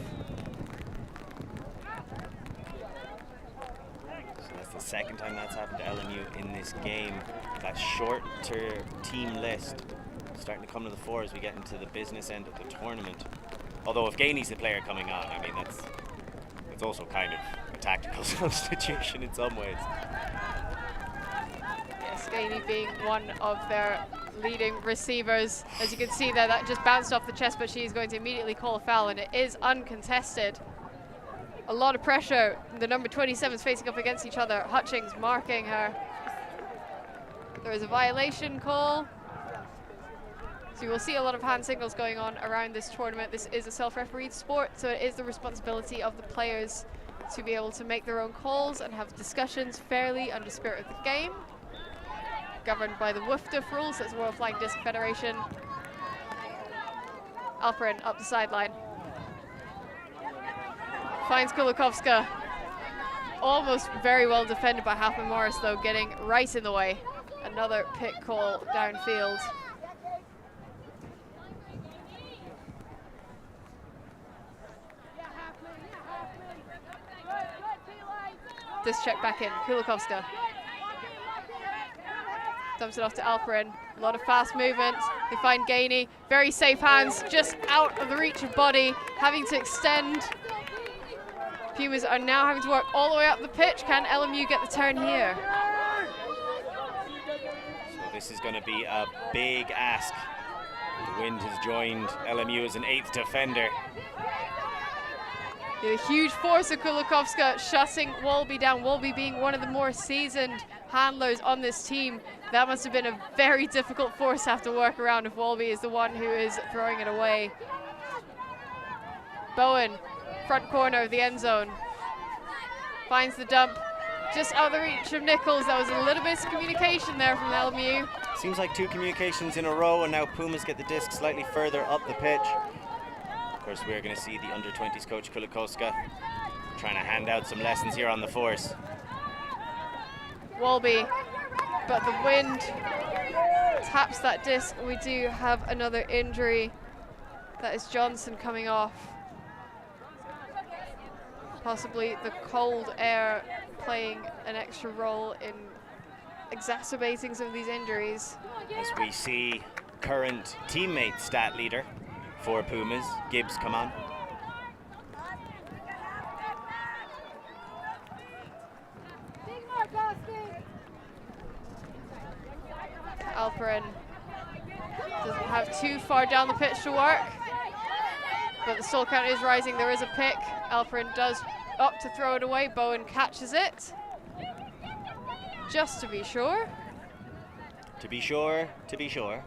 So that's the second time that's happened to LMU in this game. That shorter team list starting to come to the fore as we get into the business end of the tournament. Although if Gainey's the player coming on, I mean, it's also kind of a tactical substitution in some ways. Yes, Gainey being one of their leading receivers. As you can see there, that just bounced off the chest, but she's going to immediately call a foul, and it is uncontested. A lot of pressure. The number 27s facing up against each other. Hutchings marking her. There is a violation call. So you will see a lot of hand signals going on around this tournament. This is a self-refereed sport, so it is the responsibility of the players to be able to make their own calls and have discussions fairly under spirit of the game. Governed by the WFDF rules, that's the World Flying Disc Federation. Alperin up the sideline. Finds Kulikowska. Almost very well defended by Halfman Morris, though, getting right in the way. Another pick call downfield. This check back in, Kulikowska. Dumps it off to Alperin. A lot of fast movement. They find Gainey. Very safe hands, just out of the reach of body, having to extend. Pumas are now having to work all the way up the pitch. Can LMU get the turn here? So this is going to be a big ask. The wind has joined LMU as an 8th defender. The huge force of Kulikowska shutting Walby down. Walby being one of the more seasoned handlers on this team. That must have been a very difficult force to have to work around if Walby is the one who is throwing it away. Bowen, front corner of the end zone. Finds the dump just out of the reach of Nichols. That was a little bit of communication there from LMU. Seems like 2 communications in a row, and now Pumas get the disc slightly further up the pitch. Of course, we're going to see the under-20s coach Kulikowska trying to hand out some lessons here on the force. Walby, but the wind taps that disc. We do have another injury. That is Johnson coming off. Possibly the cold air playing an extra role in exacerbating some of these injuries. As we see current teammate stat leader for Pumas, Gibbs, come on. Alperin doesn't have too far down the pitch to work, but the stall count is rising. There is a pick. Alperin does up to throw it away. Bowen catches it. Just to be sure. To be sure, to be sure.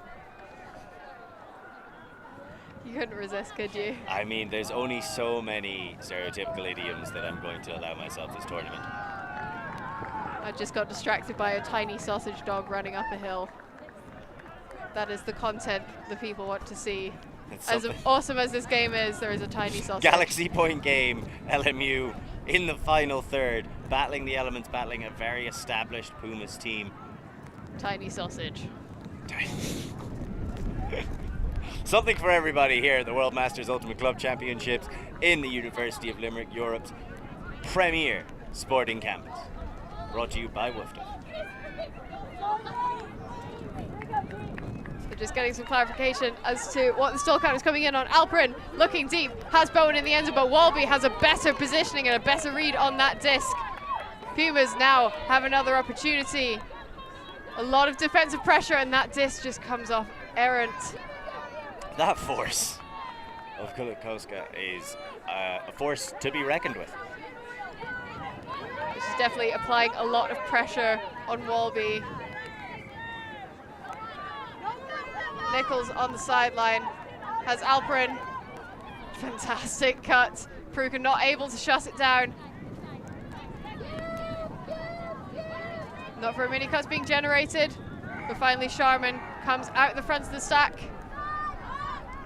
You couldn't resist, could you? I mean, there's only so many stereotypical idioms that I'm going to allow myself this tournament. I just got distracted by a tiny sausage dog running up a hill. That is the content the people want to see. As awesome as this game is, there is a tiny sausage. Galaxy Point game, LMU in the final third, battling the elements, battling a very established Pumas team. Tiny sausage. Something for everybody here at the World Masters Ultimate Club Championships in the University of Limerick, Europe's premier sporting campus. Brought to you by WFDF. So just getting some clarification as to what the stall count is coming in on. Alperin looking deep, has Bowen in the end zone, but Walby has a better positioning and a better read on that disc. Pumas now have another opportunity. A lot of defensive pressure, and that disc just comes off errant. That force of Kulikowska is a force to be reckoned with. She's definitely applying a lot of pressure on Walby. Nichols on the sideline has Alperin. Fantastic cut. Pruka not able to shut it down. Not for a mini cuts being generated, but finally Sharman comes out the front of the stack.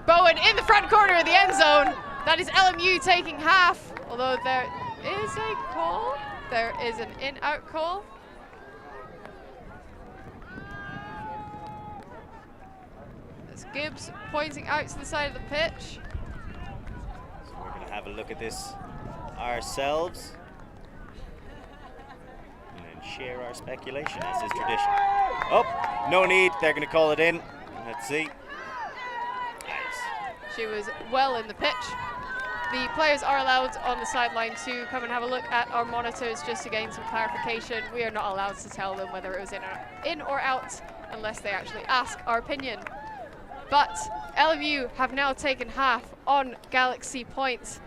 Bowen in the front corner of the end zone. That is LMU taking half, although there is a call. There is an in-out call. That's Gibbs pointing out to the side of the pitch. So we're going to have a look at this ourselves and then share our speculation, as is tradition. Oh, no need. They're going to call it in. Let's see. She was well in the pitch. The players are allowed on the sideline to come and have a look at our monitors just to gain some clarification. We are not allowed to tell them whether it was in or out unless they actually ask our opinion. But LMU have now taken half on Galaxy Point.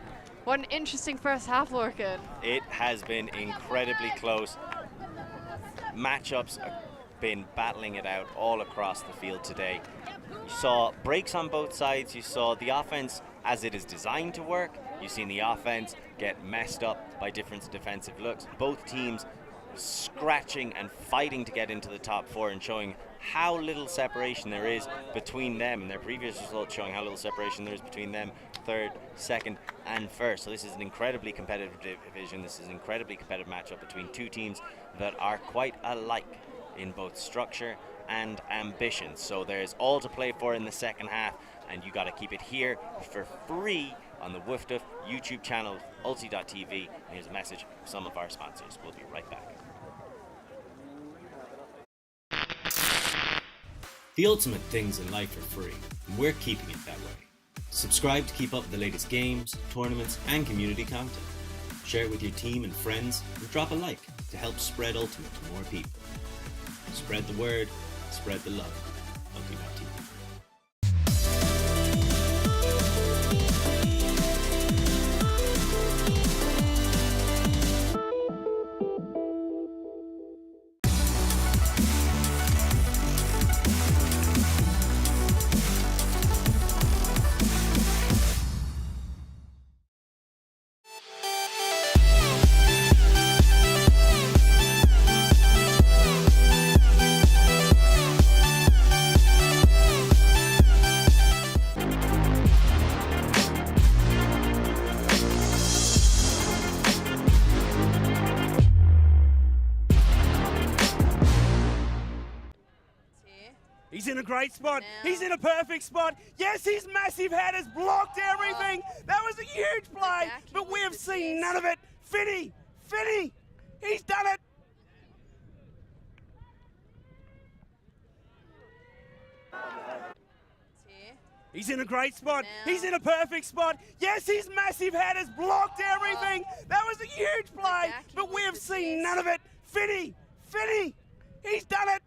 What an interesting first half, Lorcan. It has been incredibly close. Matchups have been battling it out all across the field today. You saw breaks on both sides. You saw the offense as it is designed to work. You've seen the offense get messed up by different defensive looks. Both teams scratching and fighting to get into the top four and showing how little separation there is between them, and their previous results showing how little separation there is between them, third, second and first. So this is an incredibly competitive division. This is an incredibly competitive matchup between two teams that are quite alike in both structure and ambition. So there's all to play for in the second half, and you got to keep it here for free on the WFDF YouTube channel, ulti.tv. And here's a message from some of our sponsors. We'll be right back. The ultimate things in life are free, and we're keeping it that way. Subscribe to keep up with the latest games, tournaments and community content. Share it with your team and friends, and drop a like to help spread Ultimate to more people. Spread the word, spread the love. Ulti.tv. He's in a great spot. He's in a perfect spot. Yes, his massive head has blocked everything. That was a huge play, but we have seen none of it. Finny, he's done it. He's in a great spot. He's in a perfect spot. Yes, his massive head has blocked everything. That was a huge play, but we have seen none of it. Finny, he's done it.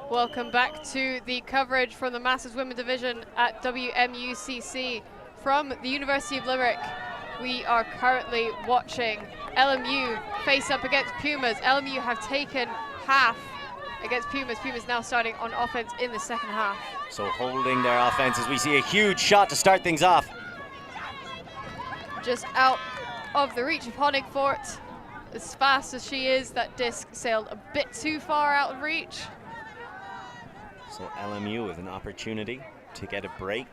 Welcome back to the coverage from the Masters Women Division at WMUCC from the University of Limerick. We are currently watching LMU face up against PUMAS. LMU have taken half against PUMAS. PUMAS now starting on offense in the second half. So holding their offense as we see a huge shot to start things off. Just out of the reach of Honigfort. As fast as she is, that disc sailed a bit too far out of reach. So LMU with an opportunity to get a break.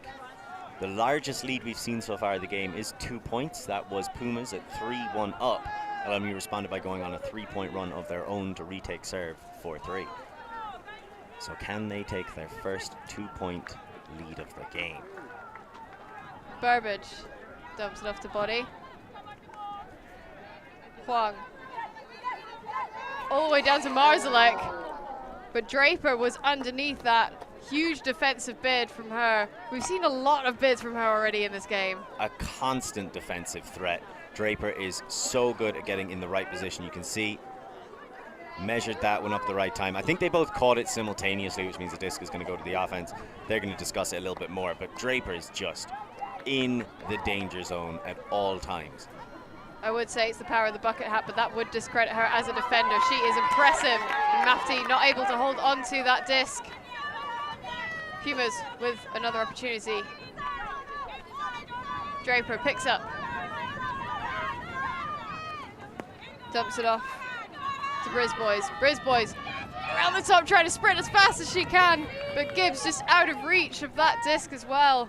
The largest lead we've seen so far of the game is 2 points. That was PUMAS at 3-1 up. LMU responded by going on a 3-point run of their own to retake serve 4-3. So can they take their first 2-point lead of the game? Burbage dumps it off to Body. Huang. All the way down to Marzalek. But Draper was underneath that. Huge defensive bid from her. We've seen a lot of bids from her already in this game. A constant defensive threat. Draper is so good at getting in the right position. You can see, measured that one up at the right time. I think they both caught it simultaneously, which means the disc is going to go to the offense. They're going to discuss it a little bit more, but Draper is just in the danger zone at all times. I would say it's the power of the bucket hat, but that would discredit her as a defender. She is impressive. And Mafti not able to hold on to that disc. PUMAS with another opportunity. Draper picks up. Dumps it off to Brisbois. Brisbois around the top trying to sprint as fast as she can, but Gibbs just out of reach of that disc as well.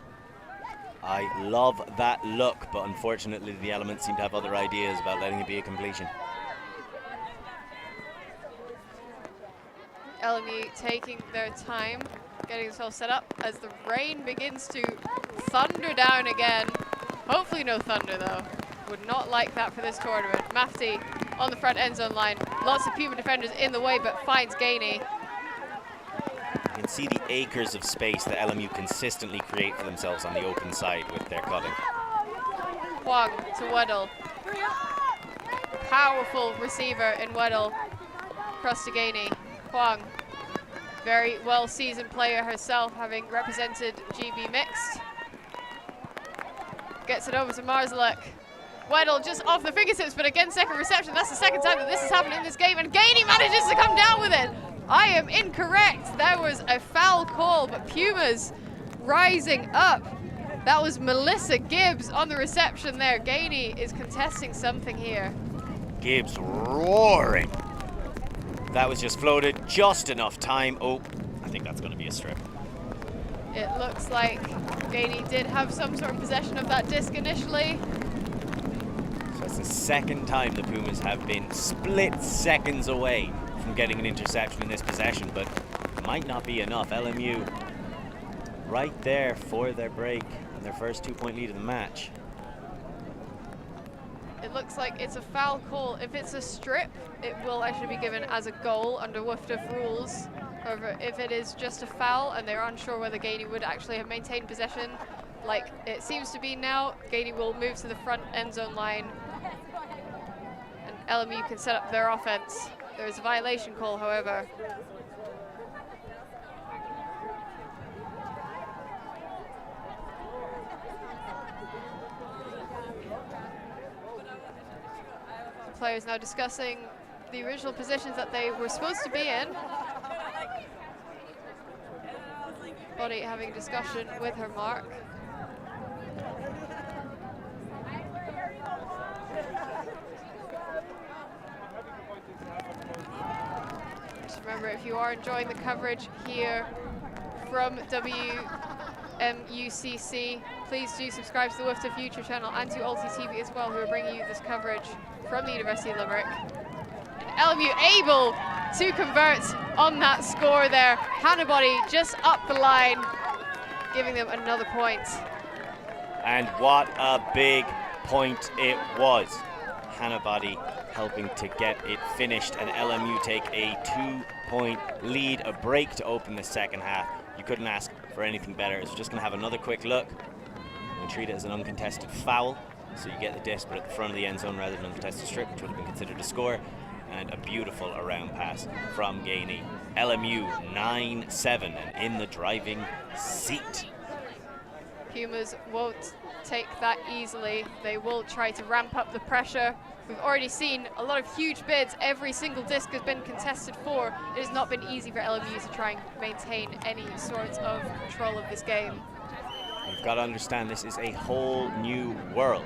I love that look, but unfortunately the Elements seem to have other ideas about letting it be a completion. LMU taking their time, getting themselves set up as the rain begins to thunder down again. Hopefully no thunder though. Would not like that for this tournament. Mafti on the front end zone line. Lots of Puma defenders in the way, but finds Gainey. You can see the acres of space that LMU consistently create for themselves on the open side with their cutting. Huang to Weddle. Powerful receiver in Weddle. Across to Gainey. Huang, very well-seasoned player herself, having represented GB Mixed. Gets it over to Marzalek. Weddle just off the fingertips, but again, second reception. That's the second time that this has happened in this game, and Gainey manages to come down with it. I am incorrect. There was a foul call, but Pumas rising up. That was Melissa Gibbs on the reception there. Gainey is contesting something here. Gibbs roaring. That was just floated just enough time. Oh, I think that's going to be a strip. It looks like Gainey did have some sort of possession of that disc initially. So it's the second time the Pumas have been split seconds away from getting an interception in this possession, but it might not be enough. LMU right there for their break and their first 2-point lead of the match. It looks like it's a foul call. If it's a strip, it will actually be given as a goal under WFDF rules. However, if it is just a foul and they're unsure whether Gainey would actually have maintained possession, like it seems to be now, Gainey will move to the front end zone line and LMU can set up their offense. There is a violation call, however. Players now discussing the original positions that they were supposed to be in. Body having a discussion with her mark. Just remember, if you are enjoying the coverage here from WMUCC, please do subscribe to the WFDF YouTube channel and to Alti TV as well, who are bringing you this coverage from the University of Limerick. And LMU able to convert on that score there. Hannah Body just up the line, giving them another point. And what a big point it was. Hannah Body helping to get it finished, and LMU take a 2-point lead, a break to open the second half. You couldn't ask for anything better. So just going to have another quick look and treat it as an uncontested foul. So you get the disc, but at the front of the end zone rather than uncontested strip, which would have been considered a score. And a beautiful around pass from Gainey. LMU 9-7 and in the driving seat. Pumas won't take that easily. They will try to ramp up the pressure. We've already seen a lot of huge bids. Every single disc has been contested for. It has not been easy for LMU to try and maintain any sort of control of this game. You've got to understand, this is a whole new world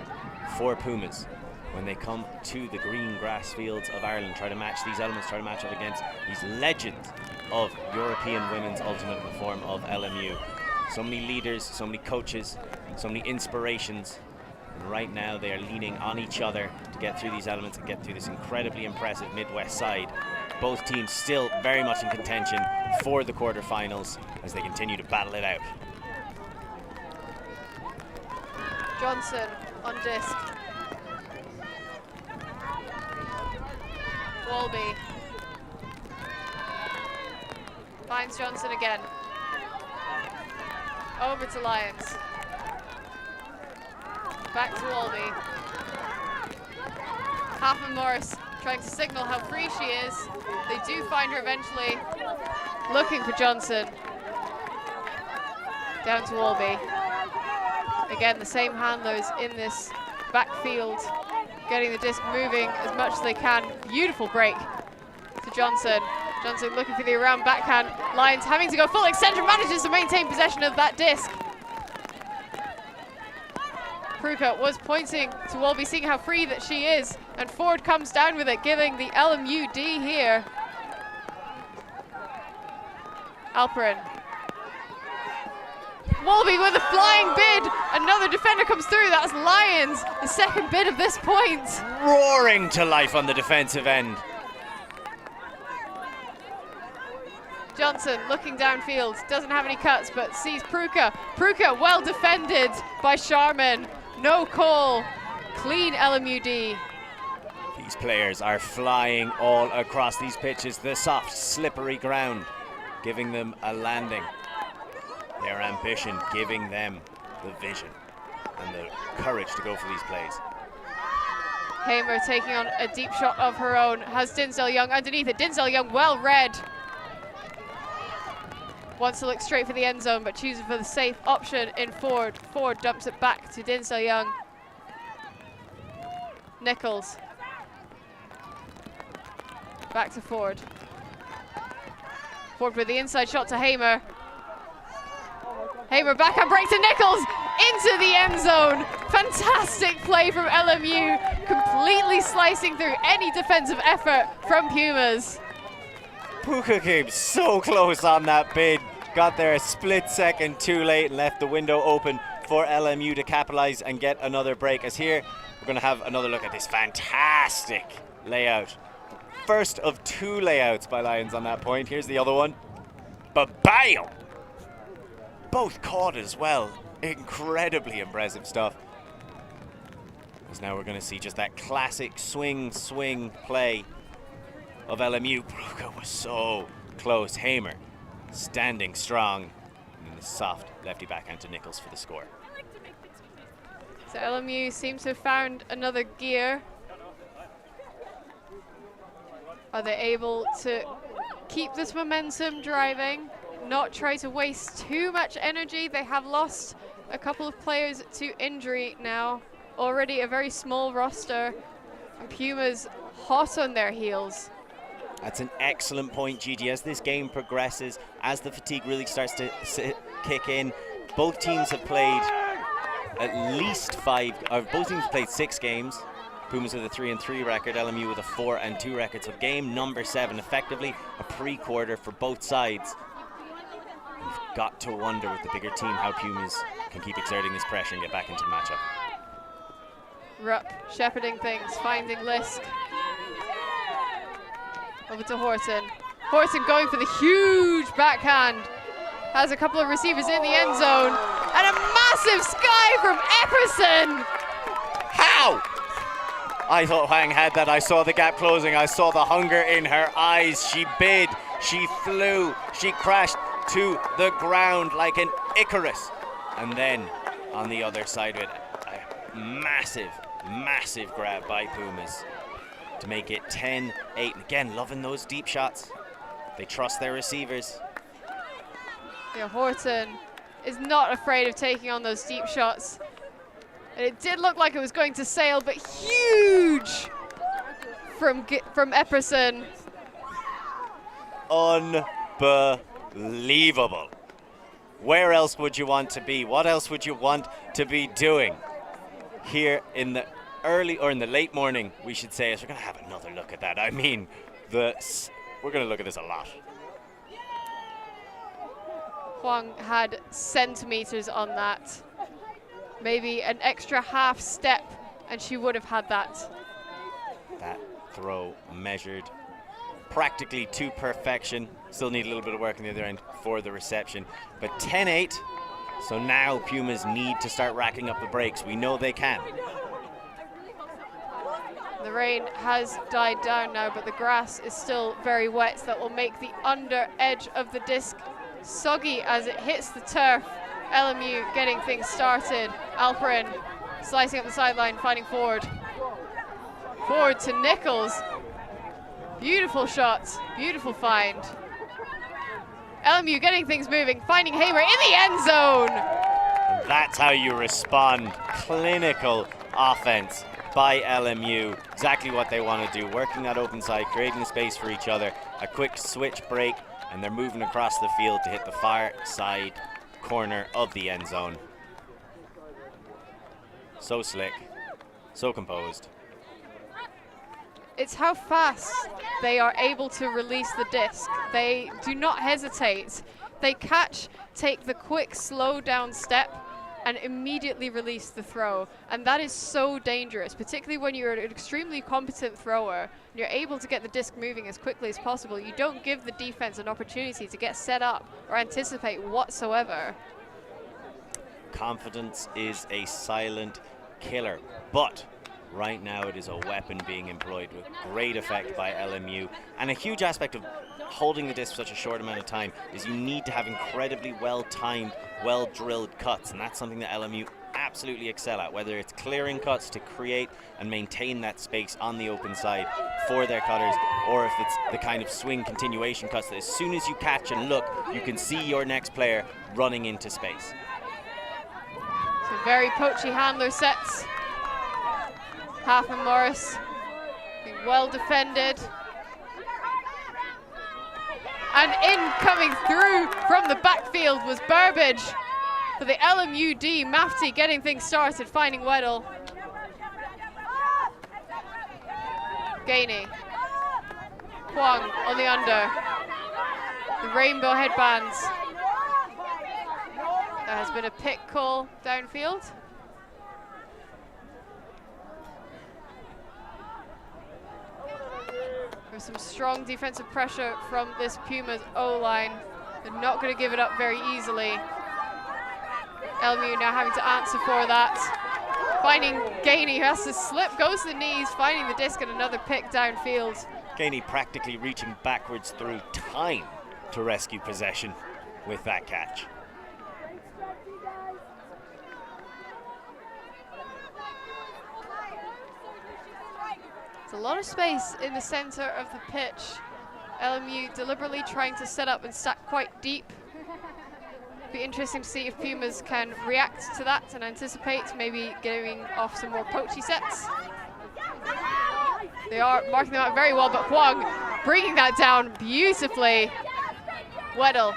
for Pumas when they come to the green grass fields of Ireland, try to match these elements, try to match up against these legends of European women's ultimate form of LMU. So many leaders, so many coaches, so many inspirations. And right now they are leaning on each other to get through these elements and get through this incredibly impressive Midwest side. Both teams still very much in contention for the quarterfinals as they continue to battle it out. Johnson on disc. Walby finds Johnson again. Over to Lyons. Back to Walby. Halfman Morris trying to signal how free she is. They do find her eventually. Looking for Johnson. Down to Walby. Again, the same handlers in this backfield, getting the disc moving as much as they can. Beautiful break to Johnson. Johnson looking for the around backhand. Lyons having to go full extension, manages to maintain possession of that disc. Pruka was pointing to Walby, seeing how free that she is, and Ford comes down with it, giving the LMU D here. Alperin. Walby with a flying bid. Another defender comes through. That's Lyons, the second bid of this point. Roaring to life on the defensive end. Johnson looking downfield, doesn't have any cuts, but sees Pruka. Pruka well defended by Sharman. No call. Clean LMUD. These players are flying all across these pitches, the soft, slippery ground, giving them a landing. Their ambition giving them the vision and the courage to go for these plays. Hamer taking on a deep shot of her own, has Dinsdale Young underneath it. Dinsdale Young well read. Wants to look straight for the end zone, but chooses for the safe option in Ford. Ford dumps it back to Dinsdale Young. Nichols. Back to Ford. Ford with the inside shot to Hamer. Hamer backhand break to Nichols into the end zone. Fantastic play from LMU, completely slicing through any defensive effort from Pumas. Puka came so close on that bid, got there a split second too late and left the window open for LMU to capitalize and get another break. As here, we're going to have another look at this fantastic layout. First of 2 layouts by Lions on that point. Here's the other one. Ba-bam! Both caught as well. Incredibly impressive stuff. Because now we're going to see just that classic swing play of LMU. Bruca was so close. Hamer standing strong. And the soft lefty backhand to Nichols for the score. So LMU seems to have found another gear. Are they able to keep this momentum driving? Not try to waste too much energy. They have lost a couple of players to injury now. Already a very small roster. And Pumas hot on their heels. That's an excellent point, Gigi. As this game progresses, as the fatigue really starts to kick in, both teams have played at least 5, or both teams have played 6 games. Pumas with a 3-3 record, LMU with a 4-2 record. So game number 7, effectively a pre-quarter for both sides. You've got to wonder with the bigger team how Pumas can keep exerting this pressure and get back into the matchup. Rupp shepherding things, finding Lisk. Over to Horton. Horton going for the huge backhand. Has a couple of receivers in the end zone. And a massive sky from Epperson. How? I thought Huang had that. I saw the gap closing. I saw the hunger in her eyes. She bid. She flew. She crashed to the ground like an Icarus. And then on the other side of it, a massive grab by Pumas to make it 10-8. And again, loving those deep shots. They trust their receivers. Yeah, Horton is not afraid of taking on those deep shots. And it did look like it was going to sail, but huge from Epperson. Unbelievable. Where else would you want to be? What else would you want to be doing? Here in the early, or in the late morning, we should say, as we're going to have another look at that. I mean, we're going to look at this a lot. Huang had centimeters on that. Maybe an extra half step and she would have had that. That throw measured practically to perfection. Still need a little bit of work on the other end for the reception. But 10-8, so now Pumas need to start racking up the breaks. We know they can. The rain has died down now, but the grass is still very wet, so that will make the under edge of the disc soggy as it hits the turf. LMU getting things started. Alperin slicing up the sideline, finding Ford. Ford to Nichols. Beautiful shot, beautiful find. LMU getting things moving, finding Hamer in the end zone. And that's how you respond. Clinical offense by LMU. Exactly what they want to do. Working that open side, creating a space for each other. A quick switch break, and they're moving across the field to hit the far side corner of the end zone. So slick, so composed. It's how fast they are able to release the disc. They do not hesitate. They catch, take the quick slow down step, and immediately release the throw. And that is so dangerous, particularly when you're an extremely competent thrower and you're able to get the disc moving as quickly as possible. You don't give the defense an opportunity to get set up or anticipate whatsoever. Confidence is a silent killer, but Right now it is a weapon being employed with great effect by LMU. And a huge aspect of holding the disc for such a short amount of time is you need to have incredibly well-timed, well-drilled cuts, and that's something that LMU absolutely excel at, whether it's clearing cuts to create and maintain that space on the open side for their cutters, or if it's the kind of swing continuation cuts that as soon as you catch and look, you can see your next player running into space. So very poachy handler sets. Half and Morris being well defended. And in coming through from the backfield was Burbage. For the LMUD, Mafty getting things started, finding Weddle. Gainey. Kwong on the under. The rainbow headbands. There has been a pick call downfield. There's some strong defensive pressure from this Pumas O-line. They're not going to give it up very easily. LMU now having to answer for that. Finding Gainey, who has to slip, goes to the knees, finding the disc and another pick downfield. Gainey practically reaching backwards through time to rescue possession with that catch. There's a lot of space in the center of the pitch. LMU deliberately trying to set up and stack quite deep. Be interesting to see if Pumas can react to that and anticipate maybe giving off some more poachy sets. They are marking them out very well, but Kwong bringing that down beautifully. Weddle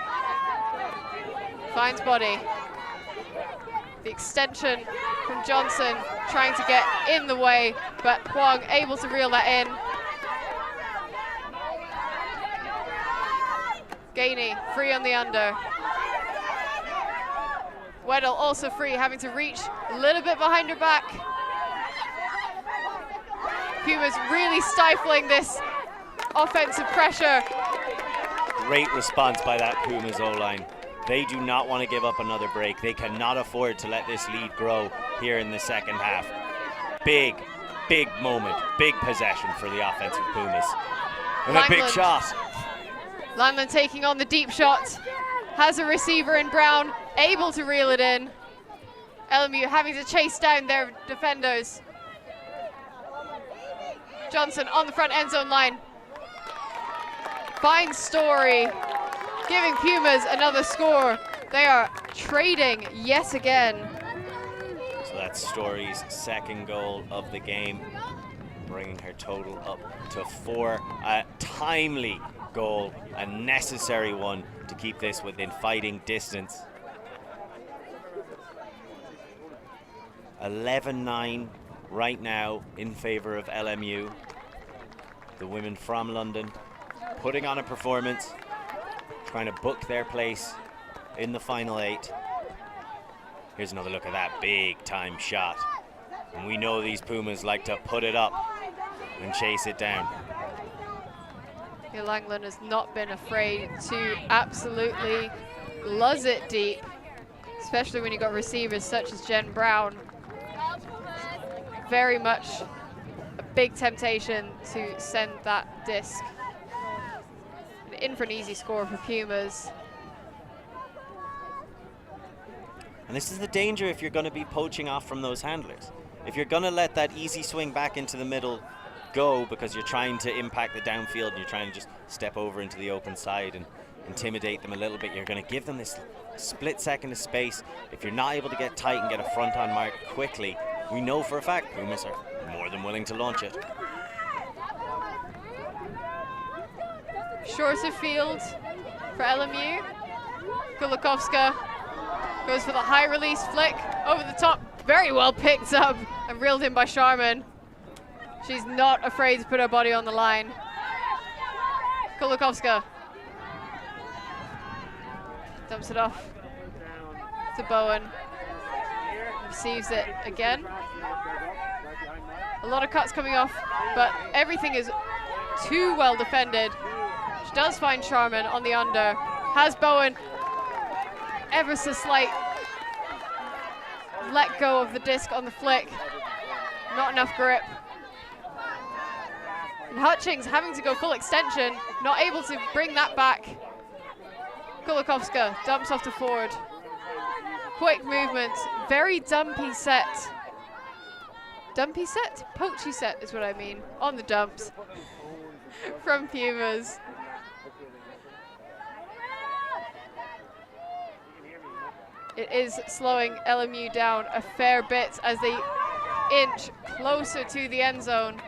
finds body. The extension from Johnson trying to get in the way, but Kwong able to reel that in. Gainey free on the under. Weddle also free, having to reach a little bit behind her back. Pumas really stifling this offensive pressure. Great response by that Pumas O-line. They do not want to give up another break. They cannot afford to let this lead grow here in the second half. Big, big moment, big possession for the offensive Pumas. And a big shot. Langland taking on the deep shot. Has a receiver in Brown, able to reel it in. LMU having to chase down their defenders. Johnson on the front end zone line. Finds Story, giving Pumas another score. They are trading yet again. So that's Story's second goal of the game, bringing her total up to 4. A timely goal, a necessary one to keep this within fighting distance. 11-9 right now in favor of LMU. The women from London putting on a performance, trying to book their place in the final 8. Here's another look at that big time shot. And we know these Pumas like to put it up and chase it down. Langland has not been afraid to absolutely luzz it deep, especially when you've got receivers such as Jen Brown. Very much a big temptation to send that disc in for an easy score for Pumas. And this is the danger if you're going to be poaching off from those handlers. If you're going to let that easy swing back into the middle go because you're trying to impact the downfield and you're trying to just step over into the open side and intimidate them a little bit, you're going to give them this split second of space. If you're not able to get tight and get a front on mark quickly, we know for a fact Pumas are more than willing to launch it. Shorter field for LMU. Kulikovska goes for the high release flick over the top. Very well picked up and reeled in by Sharman. She's not afraid to put her body on the line. Kulikovska dumps it off to Bowen. Receives it again. A lot of cuts coming off, but everything is too well defended. She does find Sharman on the under. Has Bowen ever so slight let go of the disc on the flick. Not enough grip. And Hutchings having to go full extension, not able to bring that back. Kulikowska dumps off to forward. Quick movement, very dumpy set. Dumpy set? Poachy set is what I mean, on the dumps from Pumas. It is slowing LMU down a fair bit as they inch closer to the end zone.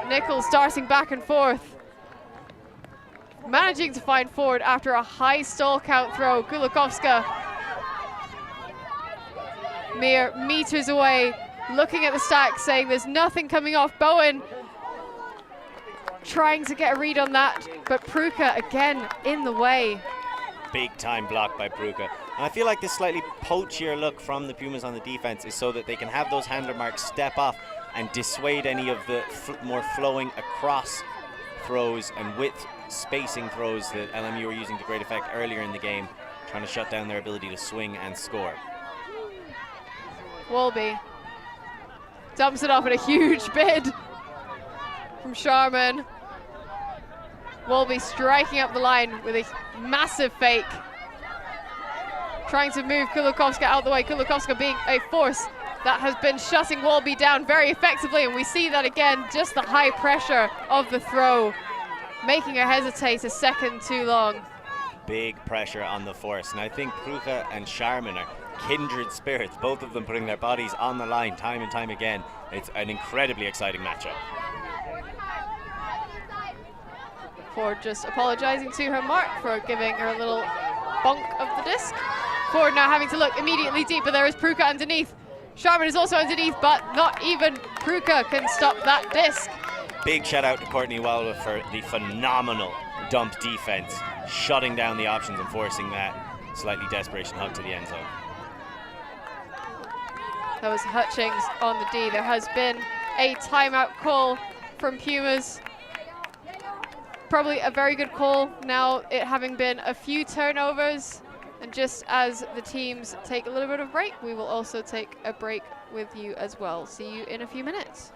Nichols darting back and forth. Managing to find forward after a high stall count throw. Kulikowska mere meters away, looking at the stack, saying there's nothing coming off. Bowen trying to get a read on that, but Pruka again in the way. Big time block by Pruka. And I feel like this slightly poachier look from the Pumas on the defense is so that they can have those handler marks step off and dissuade any of the more flowing across throws and width spacing throws that LMU were using to great effect earlier in the game, trying to shut down their ability to swing and score. Wolby dumps it off at a huge bid from Sharman. Wolby striking up the line with a massive fake. Trying to move Kulikowska out the way. Kulikowska being a force that has been shutting Wolby down very effectively, and we see that again, just the high pressure of the throw, making her hesitate a second too long. Big pressure on the force, and I think Pruka and Sharman are kindred spirits, both of them putting their bodies on the line time and time again. It's an incredibly exciting matchup. Ford just apologizing to her mark for giving her a little bonk of the disc. Ford now having to look immediately deep, but there is Pruka underneath. Sharman is also underneath, but not even Pruka can stop that disc. Big shout out to Courtney Walwa for the phenomenal dump defense, shutting down the options and forcing that slightly desperation hug to the end zone. That was Hutchings on the D. There has been a timeout call from Pumas. Probably a very good call now, it having been a few turnovers. And just as the teams take a little bit of break, we will also take a break with you as well. See you in a few minutes.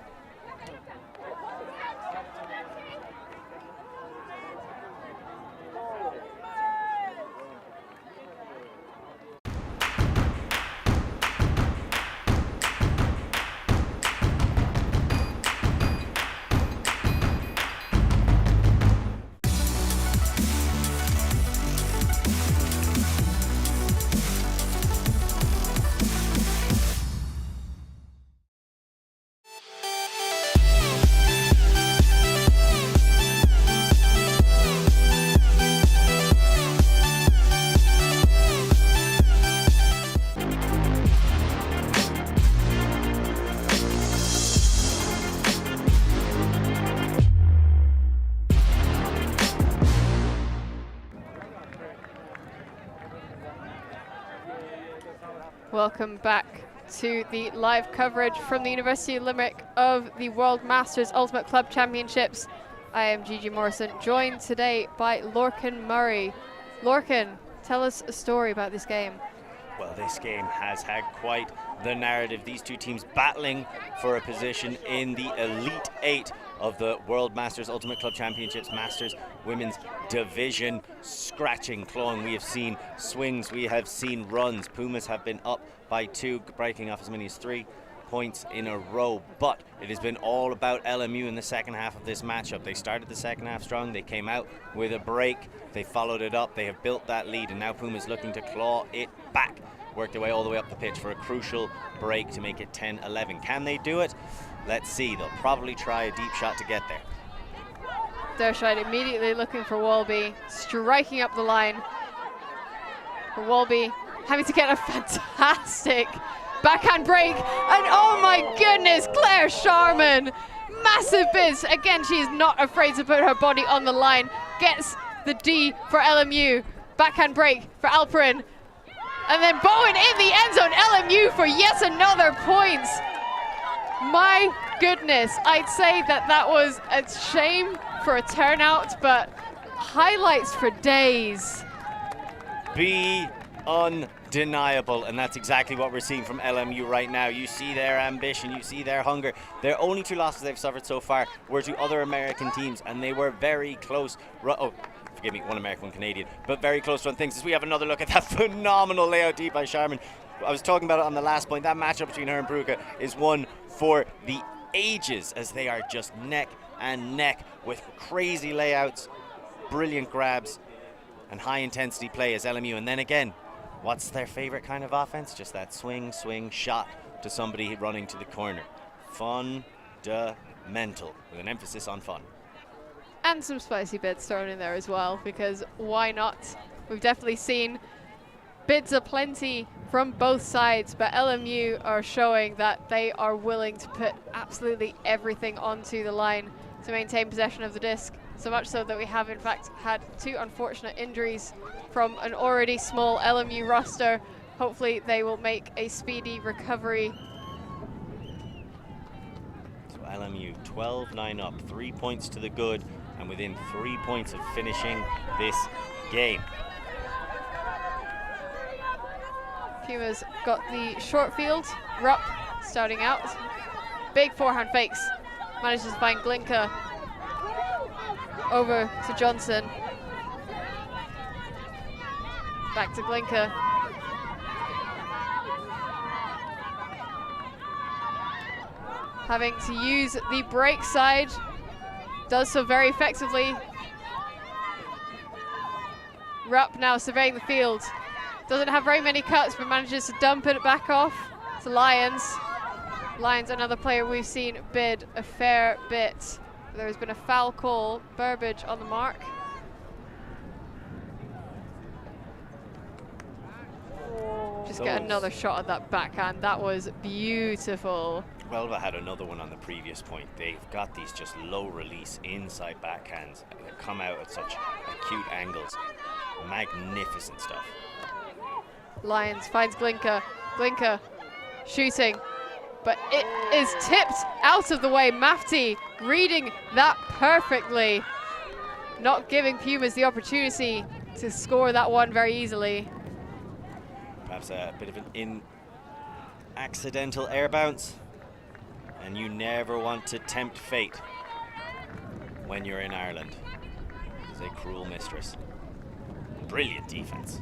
Welcome back to the live coverage from the University of Limerick of the World Masters Ultimate Club Championships. I am Gigi Morrison, joined today by Lorcan Murray. Lorcan, tell us a story about this game. Well, this game has had quite the narrative. These two teams battling for a position in the Elite Eight of the World Masters Ultimate Club Championships Masters Women's Division. Scratching, clawing. We have seen swings. We have seen runs. Pumas have been up by 2, breaking off as many as 3 points in a row, but it has been all about LMU in the second half of this matchup. They started the second half strong. They came out with a break. They followed it up. They have built that lead, and now Pumas looking to claw it back. Work their way all the way up the pitch for a crucial break to make it 10-11. Can they do it? Let's see. They'll probably try a deep shot to get there. Dershide immediately looking for Wolby, striking up the line. For Wolby, having to get a fantastic backhand break, and oh my goodness, Claire Sharman, massive bids. Again, she is not afraid to put her body on the line, gets the D for LMU. Backhand break for Alperin, and then Bowen in the end zone. LMU for yet another point. My goodness, I'd say that was a shame for a turnout, but highlights for days. Be undeniable, and that's exactly what we're seeing from LMU right now. You see their ambition, you see their hunger. Their only 2 losses they've suffered so far were to other American teams, and they were very close. Forgive me, one American, one Canadian, but very close to things. As we have another look at that phenomenal layout deep by Sharman. I was talking about it on the last point. That matchup between her and Bruca is one for the ages, as they are just neck and neck with crazy layouts, brilliant grabs, and high intensity play as LMU. And then again, what's their favorite kind of offense? Just that swing, shot to somebody running to the corner. Fundamental, with an emphasis on fun. And some spicy bids thrown in there as well, because why not? We've definitely seen bids aplenty from both sides, but LMU are showing that they are willing to put absolutely everything onto the line to maintain possession of the disc. So much so that we have in fact had 2 unfortunate injuries from an already small LMU roster. Hopefully they will make a speedy recovery. So LMU 12-9 up, 3 points to the good, and within 3 points of finishing this game. Pumas got the short field. Rupp starting out. Big forehand fakes. Manages to find Glinka. Over to Johnson. Back to Glinka. Having to use the break side. Does so very effectively. Rupp now surveying the field. Doesn't have very many cuts, but manages to dump it back off to Lyons. Lyons, another player we've seen bid a fair bit. There's been a foul call, Burbage on the mark. Just get another shot at that backhand. That was beautiful. Relva had another one on the previous point. They've got these just low release inside backhands that come out at such acute angles. Magnificent stuff. Lyons finds Glinka. Glinka shooting, but it is tipped out of the way. Mafti reading that perfectly, not giving Pumas the opportunity to score that one very easily. Perhaps a bit of an accidental air bounce, and you never want to tempt fate when you're in Ireland. It is a cruel mistress. Brilliant defense.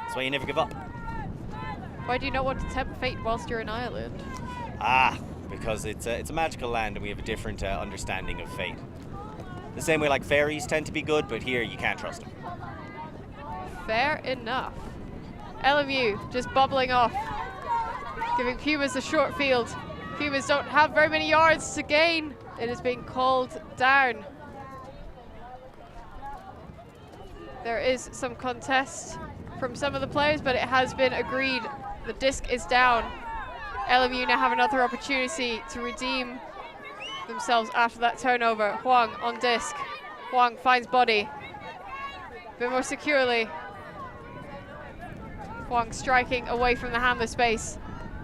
That's why you never give up. Why do you not want to tempt fate whilst you're in Ireland? Because it's a magical land and we have a different understanding of fate. The same way like fairies tend to be good, but here you can't trust them. Fair enough. LMU just bubbling off, giving Pumas a short field. Pumas don't have very many yards to gain. It is being called down. There is some contest from some of the players, but it has been agreed the disc is down. LMU now have another opportunity to redeem themselves after that turnover. Huang on disc. Huang finds body. A bit more securely. Huang striking away from the handler space,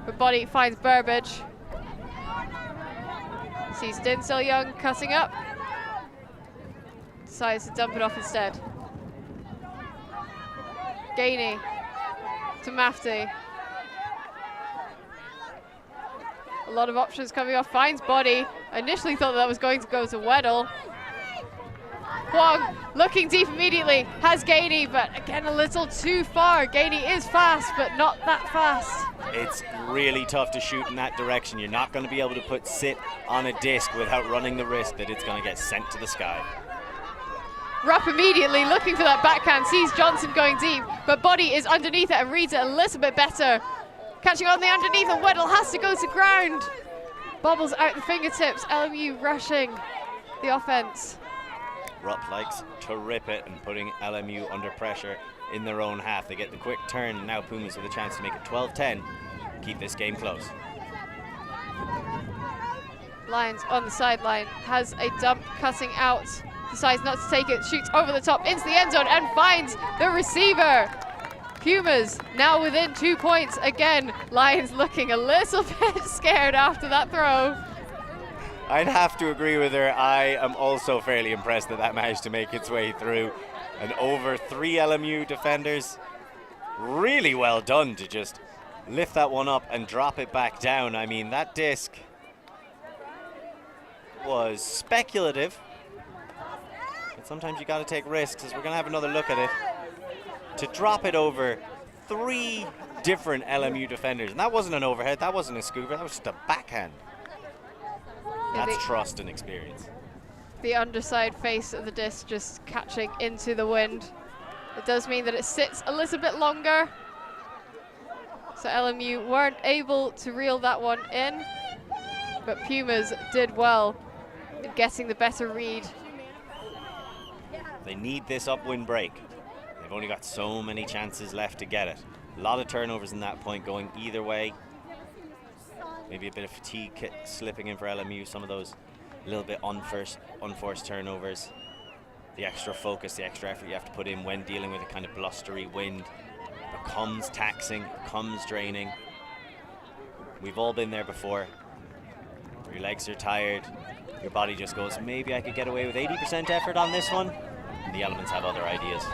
but body finds Burbage. Sees Dinsel Young cutting up. Decides to dump it off instead. Gainey to Mafti. A lot of options coming off, finds body. I initially thought that was going to go to Weddle. Huang looking deep immediately, has Gainey, but again a little too far. Gainey is fast, but not that fast. It's really tough to shoot in that direction. You're not going to be able to put sit on a disc without running the risk that it's going to get sent to the sky. Rupp immediately looking for that backhand, sees Johnson going deep, but body is underneath it and reads it a little bit better. Catching on the underneath, and Weddle has to go to ground. Bobbles out the fingertips, LMU rushing the offense. Rupp likes to rip it and putting LMU under pressure in their own half. They get the quick turn, and now Pumas with a chance to make it 12-10, keep this game close. Lyons on the sideline, has a dump cutting out, decides not to take it, shoots over the top into the end zone and finds the receiver. Pumas now within 2 points again. Lyons looking a little bit scared after that throw. I'd have to agree with her. I am also fairly impressed that that managed to make its way through. And over 3 LMU defenders really well done to just lift that one up and drop it back down. I mean, that disc was speculative, but sometimes you got to take risks, as we're going to have another look at it. To drop it over 3 different LMU defenders, and that wasn't an overhead, that wasn't a scooper, that was just a backhand. That's trust and experience. The underside face of the disc just catching into the wind. It does mean that it sits a little bit longer. So LMU weren't able to reel that one in, but Pumas did well in getting the better read. They need this upwind break. They've only got so many chances left to get it. A lot of turnovers in that point going either way. Maybe a bit of fatigue slipping in for LMU, some of those little bit unforced turnovers. The extra focus, the extra effort you have to put in when dealing with a kind of blustery wind becomes taxing, becomes draining. We've all been there before. Your legs are tired, your body just goes, maybe I could get away with 80% effort on this one. And the elements have other ideas.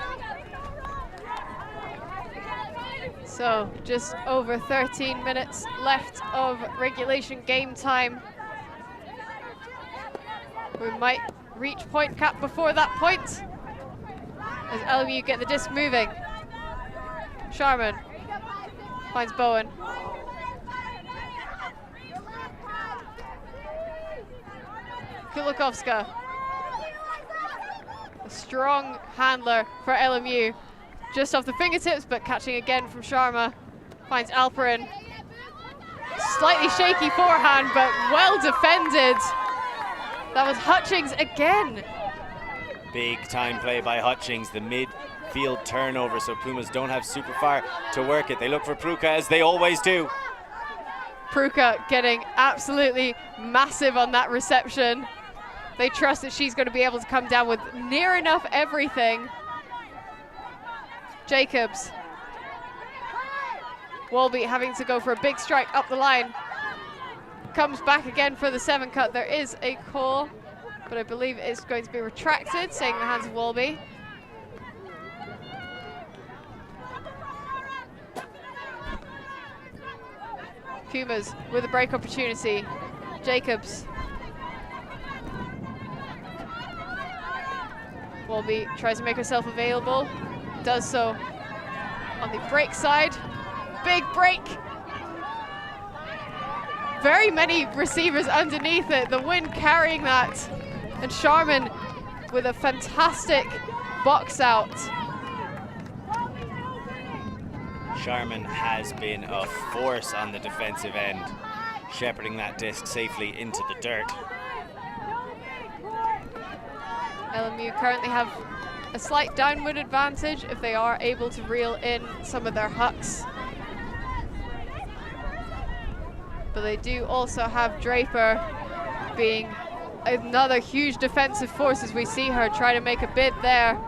So just over 13 minutes left of regulation game time. We might reach point cap before that point, as LMU get the disc moving. Sharman finds Bowen. Kulikovska, a strong handler for LMU. Just off the fingertips, but catching again from Sharma. Finds Alperin. Slightly shaky forehand, but well defended. That was Hutchings again. Big time play by Hutchings, the midfield turnover, so Pumas don't have super far to work it. They look for Pruka, as they always do. Pruka getting absolutely massive on that reception. They trust that she's going to be able to come down with near enough everything. Jacobs. Walby having to go for a big strike up the line. Comes back again for the 7 cut. There is a call, but I believe it's going to be retracted, staying in the hands of Walby. Pumas with a break opportunity. Jacobs. Walby tries to make herself available. Does so on the break side. Big break. Very many receivers underneath it. The wind carrying that. And Sharman with a fantastic box out. Sharman has been a force on the defensive end, shepherding that disc safely into the dirt. LMU currently have a slight downward advantage if they are able to reel in some of their hucks. But they do also have Draper being another huge defensive force, as we see her try to make a bid there,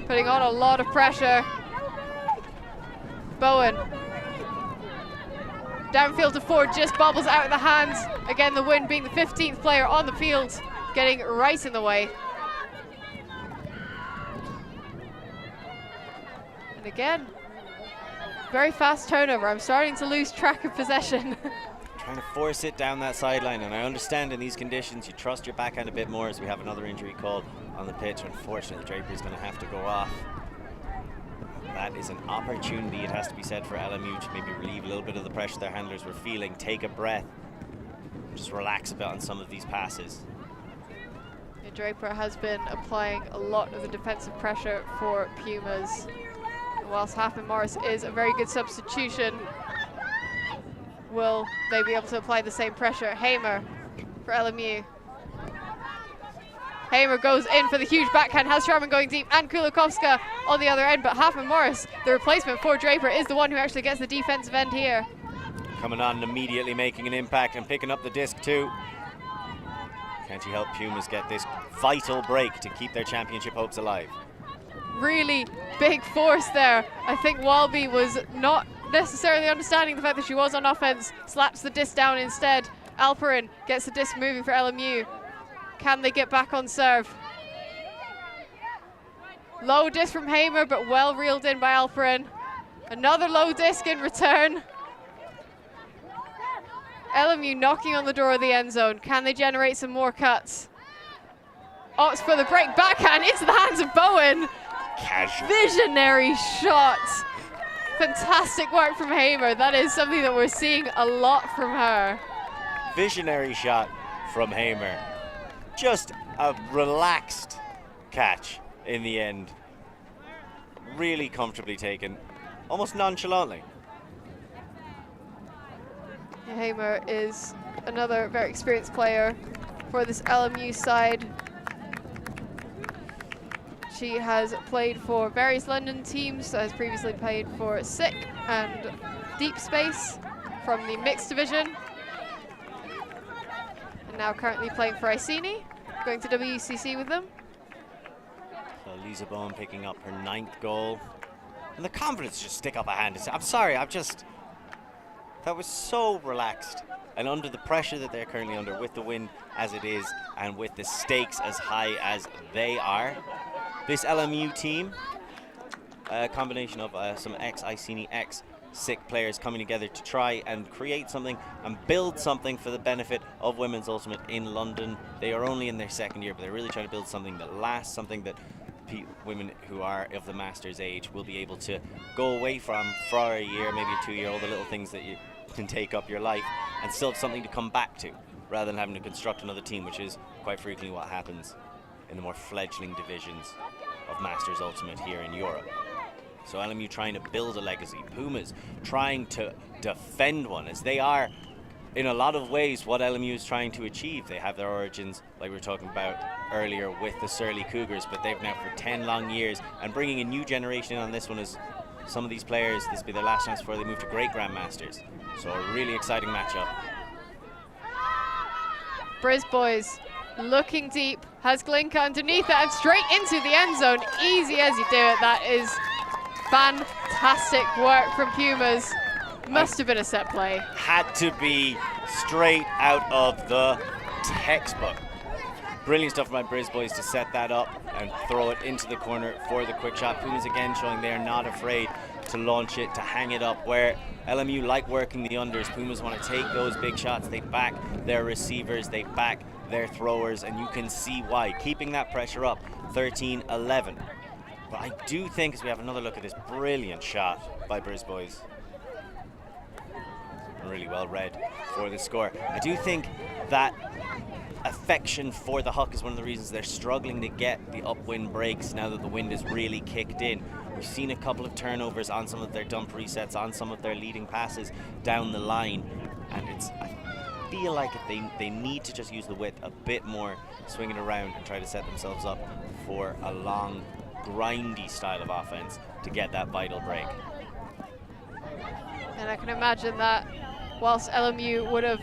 putting on a lot of pressure. Bowen. Downfield to Ford, just bobbles out of the hands. Again, the wind being the 15th player on the field, getting right in the way. And again, very fast turnover. I'm starting to lose track of possession. Trying to force it down that sideline, and I understand in these conditions you trust your backhand a bit more, as we have another injury called on the pitch. Unfortunately, Draper is going to have to go off. That is an opportunity, it has to be said, for LMU to maybe relieve a little bit of the pressure their handlers were feeling, take a breath, just relax a bit on some of these passes. Yeah, Draper has been applying a lot of the defensive pressure for Pumas. And whilst Halfman Morris is a very good substitution, will they be able to apply the same pressure? Hamer for LMU. Hamer goes in for the huge backhand, has Sharman going deep, and Kulikovska on the other end, but Halfman Morris, the replacement for Draper, is the one who actually gets the defensive end here. Coming on and immediately making an impact and picking up the disc too. Can't he help Pumas get this vital break to keep their championship hopes alive? Really big force there. I think Walby was not necessarily understanding the fact that she was on offense, slaps the disc down instead. Alperin gets the disc moving for LMU. Can they get back on serve? Low disc from Hamer, but well reeled in by Alperin. Another low disc in return. LMU knocking on the door of the end zone. Can they generate some more cuts? Opts for the break, backhand into the hands of Bowen. Casual. Visionary shot. Fantastic work from Hamer. That is something that we're seeing a lot from her. Visionary shot from Hamer. Just a relaxed catch in the end. Really comfortably taken, almost nonchalantly. Hamer is another very experienced player for this LMU side. She has played for various London teams, has previously played for SICK and Deep Space from the mixed division. And now currently playing for Iceni, going to WMUCC with them. So Lisa Bowen picking up her 9th goal. And the confidence to just stick up a hand and say, I'm sorry, that was so relaxed. And under the pressure that they're currently under, with the wind as it is, and with the stakes as high as they are, this LMU team, a combination of some ex-Iceni, ex-SICK players coming together to try and create something and build something for the benefit of Women's Ultimate in London. They are only in their 2nd year, but they're really trying to build something that lasts, something that women who are of the master's age will be able to go away from for a year, maybe a 2-year, all the little things that you can take up your life, and still have something to come back to, rather than having to construct another team, which is quite frequently what happens in the more fledgling divisions of Masters Ultimate here in Europe. So LMU trying to build a legacy, PUMAS trying to defend one, as they are in a lot of ways what LMU is trying to achieve. They have their origins, like we were talking about earlier, with the Surly Cougars, but they've now for 10 long years, and bringing a new generation in on this one is some of these players, this will be their last chance before they move to Great Grandmasters. So a really exciting matchup. Briz boys looking deep, has Glinka underneath it and straight into the end zone. Easy as you do it. That is fantastic work from PUMAS. Must have been a set play. Had to be straight out of the textbook. Brilliant stuff from my Briz boys to set that up and throw it into the corner for the quick shot. PUMAS again showing they're not afraid to launch it, to hang it up, where LMU like working the unders. PUMAS want to take those big shots. They back their receivers, they back their throwers, and you can see why. Keeping that pressure up, 13-11. But I do think, as we have another look at this brilliant shot by Briz boys, really well read for the score. I do think that affection for the huck is one of the reasons they're struggling to get the upwind breaks now that the wind is really kicked in. We've seen a couple of turnovers on some of their dump resets, on some of their leading passes down the line, and I feel like if they need to just use the width a bit more, swing it around and try to set themselves up for a long, grindy style of offense to get that vital break. And I can imagine that whilst LMU would have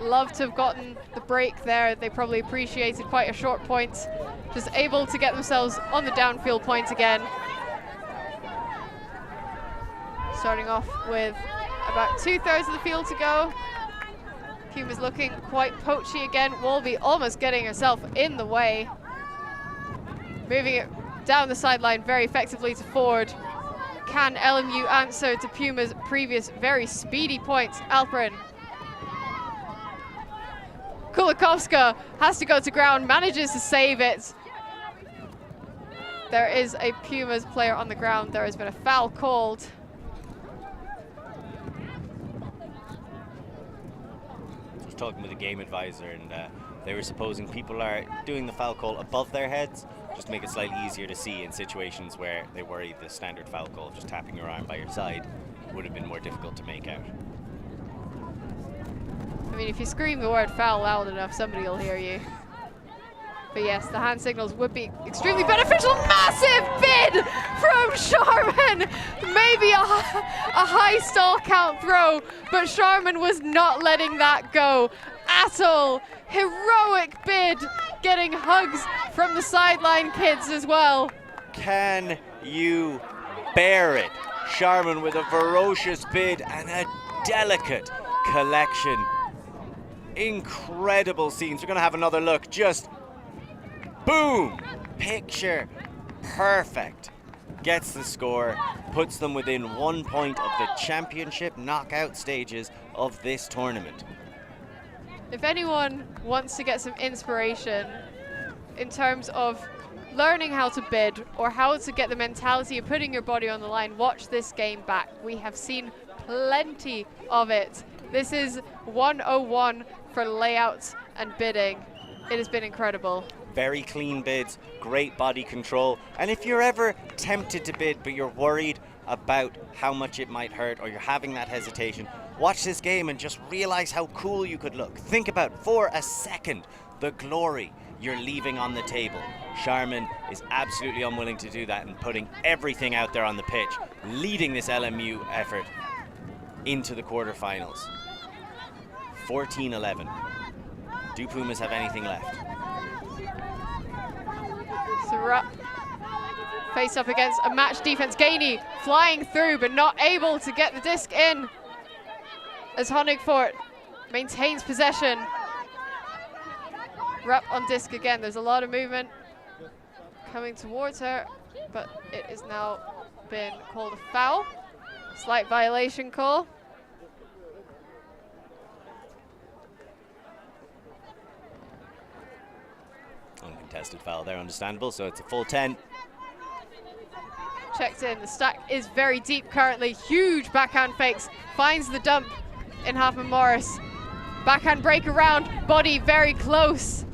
loved to have gotten the break there, they probably appreciated quite a short point, just able to get themselves on the downfield point again. Starting off with about 2/3 of the field to go. PUMAS looking quite poachy again. Wolby almost getting herself in the way. Moving it down the sideline very effectively to Ford. Can LMU answer to PUMA's previous very speedy points? Alperin. Kulikowska has to go to ground, manages to save it. There is a PUMA's player on the ground. There has been a foul called. Just talking with a game advisor, and they were supposing people are doing the foul call above their heads, just to make it slightly easier to see in situations where they worry the standard foul call, just tapping your arm by your side, would have been more difficult to make out. I mean, if you scream the word foul loud enough, somebody will hear you. But yes, the hand signals would be extremely beneficial. Massive bid from Sharman! Maybe a high stall count throw, but Sharman was not letting that go at all. Heroic bid, getting hugs from the sideline kids as well. Can you bear it? Sharman with a ferocious bid and a delicate collection. Incredible scenes. We're going to have another look. Just boom! Picture perfect. gets the score, puts them within 1 point of the championship knockout stages of this tournament. If anyone wants to get some inspiration in terms of learning how to bid or how to get the mentality of putting your body on the line, watch this game back. We have seen plenty of it. This is 101 for layouts and bidding. It has been incredible. Very clean bids, great body control, and if you're ever tempted to bid but you're worried about how much it might hurt or you're having that hesitation, watch this game and just realize how cool you could look. Think about, for a second, the glory you're leaving on the table. Sharman is absolutely unwilling to do that and putting everything out there on the pitch, leading this LMU effort into the quarterfinals. 14-11. Do Pumas have anything left? So face up against a match defense. Gainey flying through but not able to get the disc in as Honigfort maintains possession. Rupp on disc again. There's a lot of movement coming towards her, but it has now been called a foul. Slight violation call. Uncontested foul there, understandable, so it's a full 10. Checked in, the stack is very deep currently. Huge backhand fakes, finds the dump in Halfman Morris. Backhand break around, body very close,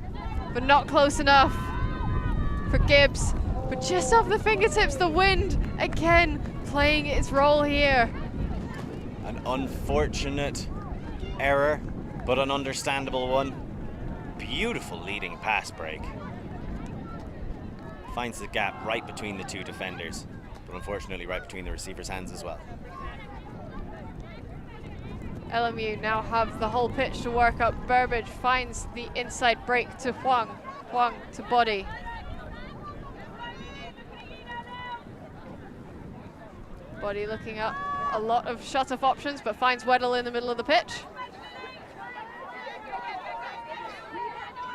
but not close enough for Gibbs. But just off the fingertips, the wind again playing its role here. An unfortunate error, but an understandable one. Beautiful leading pass break. Finds the gap right between the two defenders, but unfortunately right between the receiver's hands as well. LMU now have the whole pitch to work up. Burbage finds the inside break to Huang. Huang to body. Body looking up a lot of shut-off options, but finds Weddle in the middle of the pitch.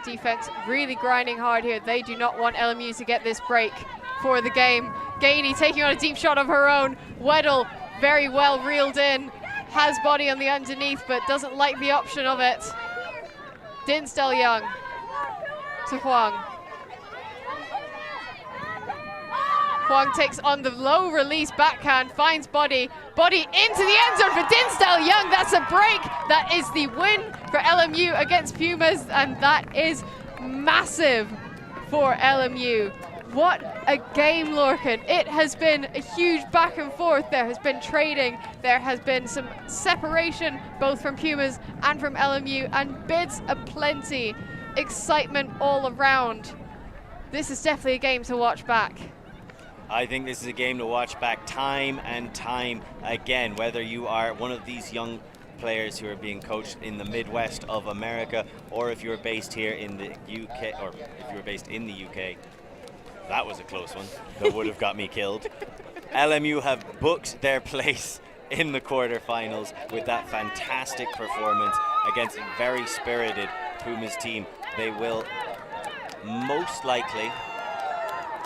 Defense really grinding hard here. They do not want LMU to get this break for the game. Gainey taking on a deep shot of her own. Weddle very well reeled in. Has body on the underneath, but doesn't like the option of it. Dinsdale Young to Huang. Huang takes on the low release backhand, finds body into the end zone for Dinsdale Young. That's a break. That is the win for LMU against Pumas, and that is massive for LMU. What a game, Lorcan. It has been a huge back and forth. There has been trading. There has been some separation, both from Pumas and from LMU, and bids aplenty. Excitement all around. This is definitely a game to watch back. I think this is a game to watch back time and time again, whether you are one of these young players who are being coached in the Midwest of America, or if you're based here in the UK, or if you're based in the UK. That was a close one. That would have got me killed. LMU have booked their place in the quarterfinals with that fantastic performance against a very spirited Pumas team. They will most likely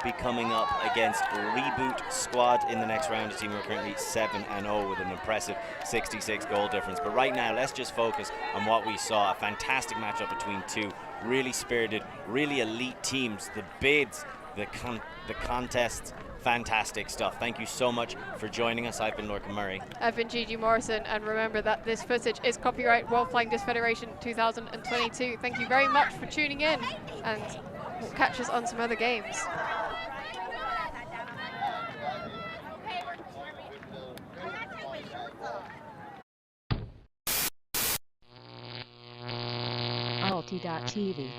be coming up against Reboot Squad in the next round, a team who are currently 7-0 with an impressive 66 goal difference. But right now, let's just focus on what we saw. A fantastic matchup between two really spirited, really elite teams. The bids, the contests, fantastic stuff. Thank you so much for joining us. I've been Lorcan Murray. I've been Gigi Morrison, and remember that this footage is copyright World Flying Disc Federation 2022. Thank you very much for tuning in, and we'll catch us on some other games. Alti.tv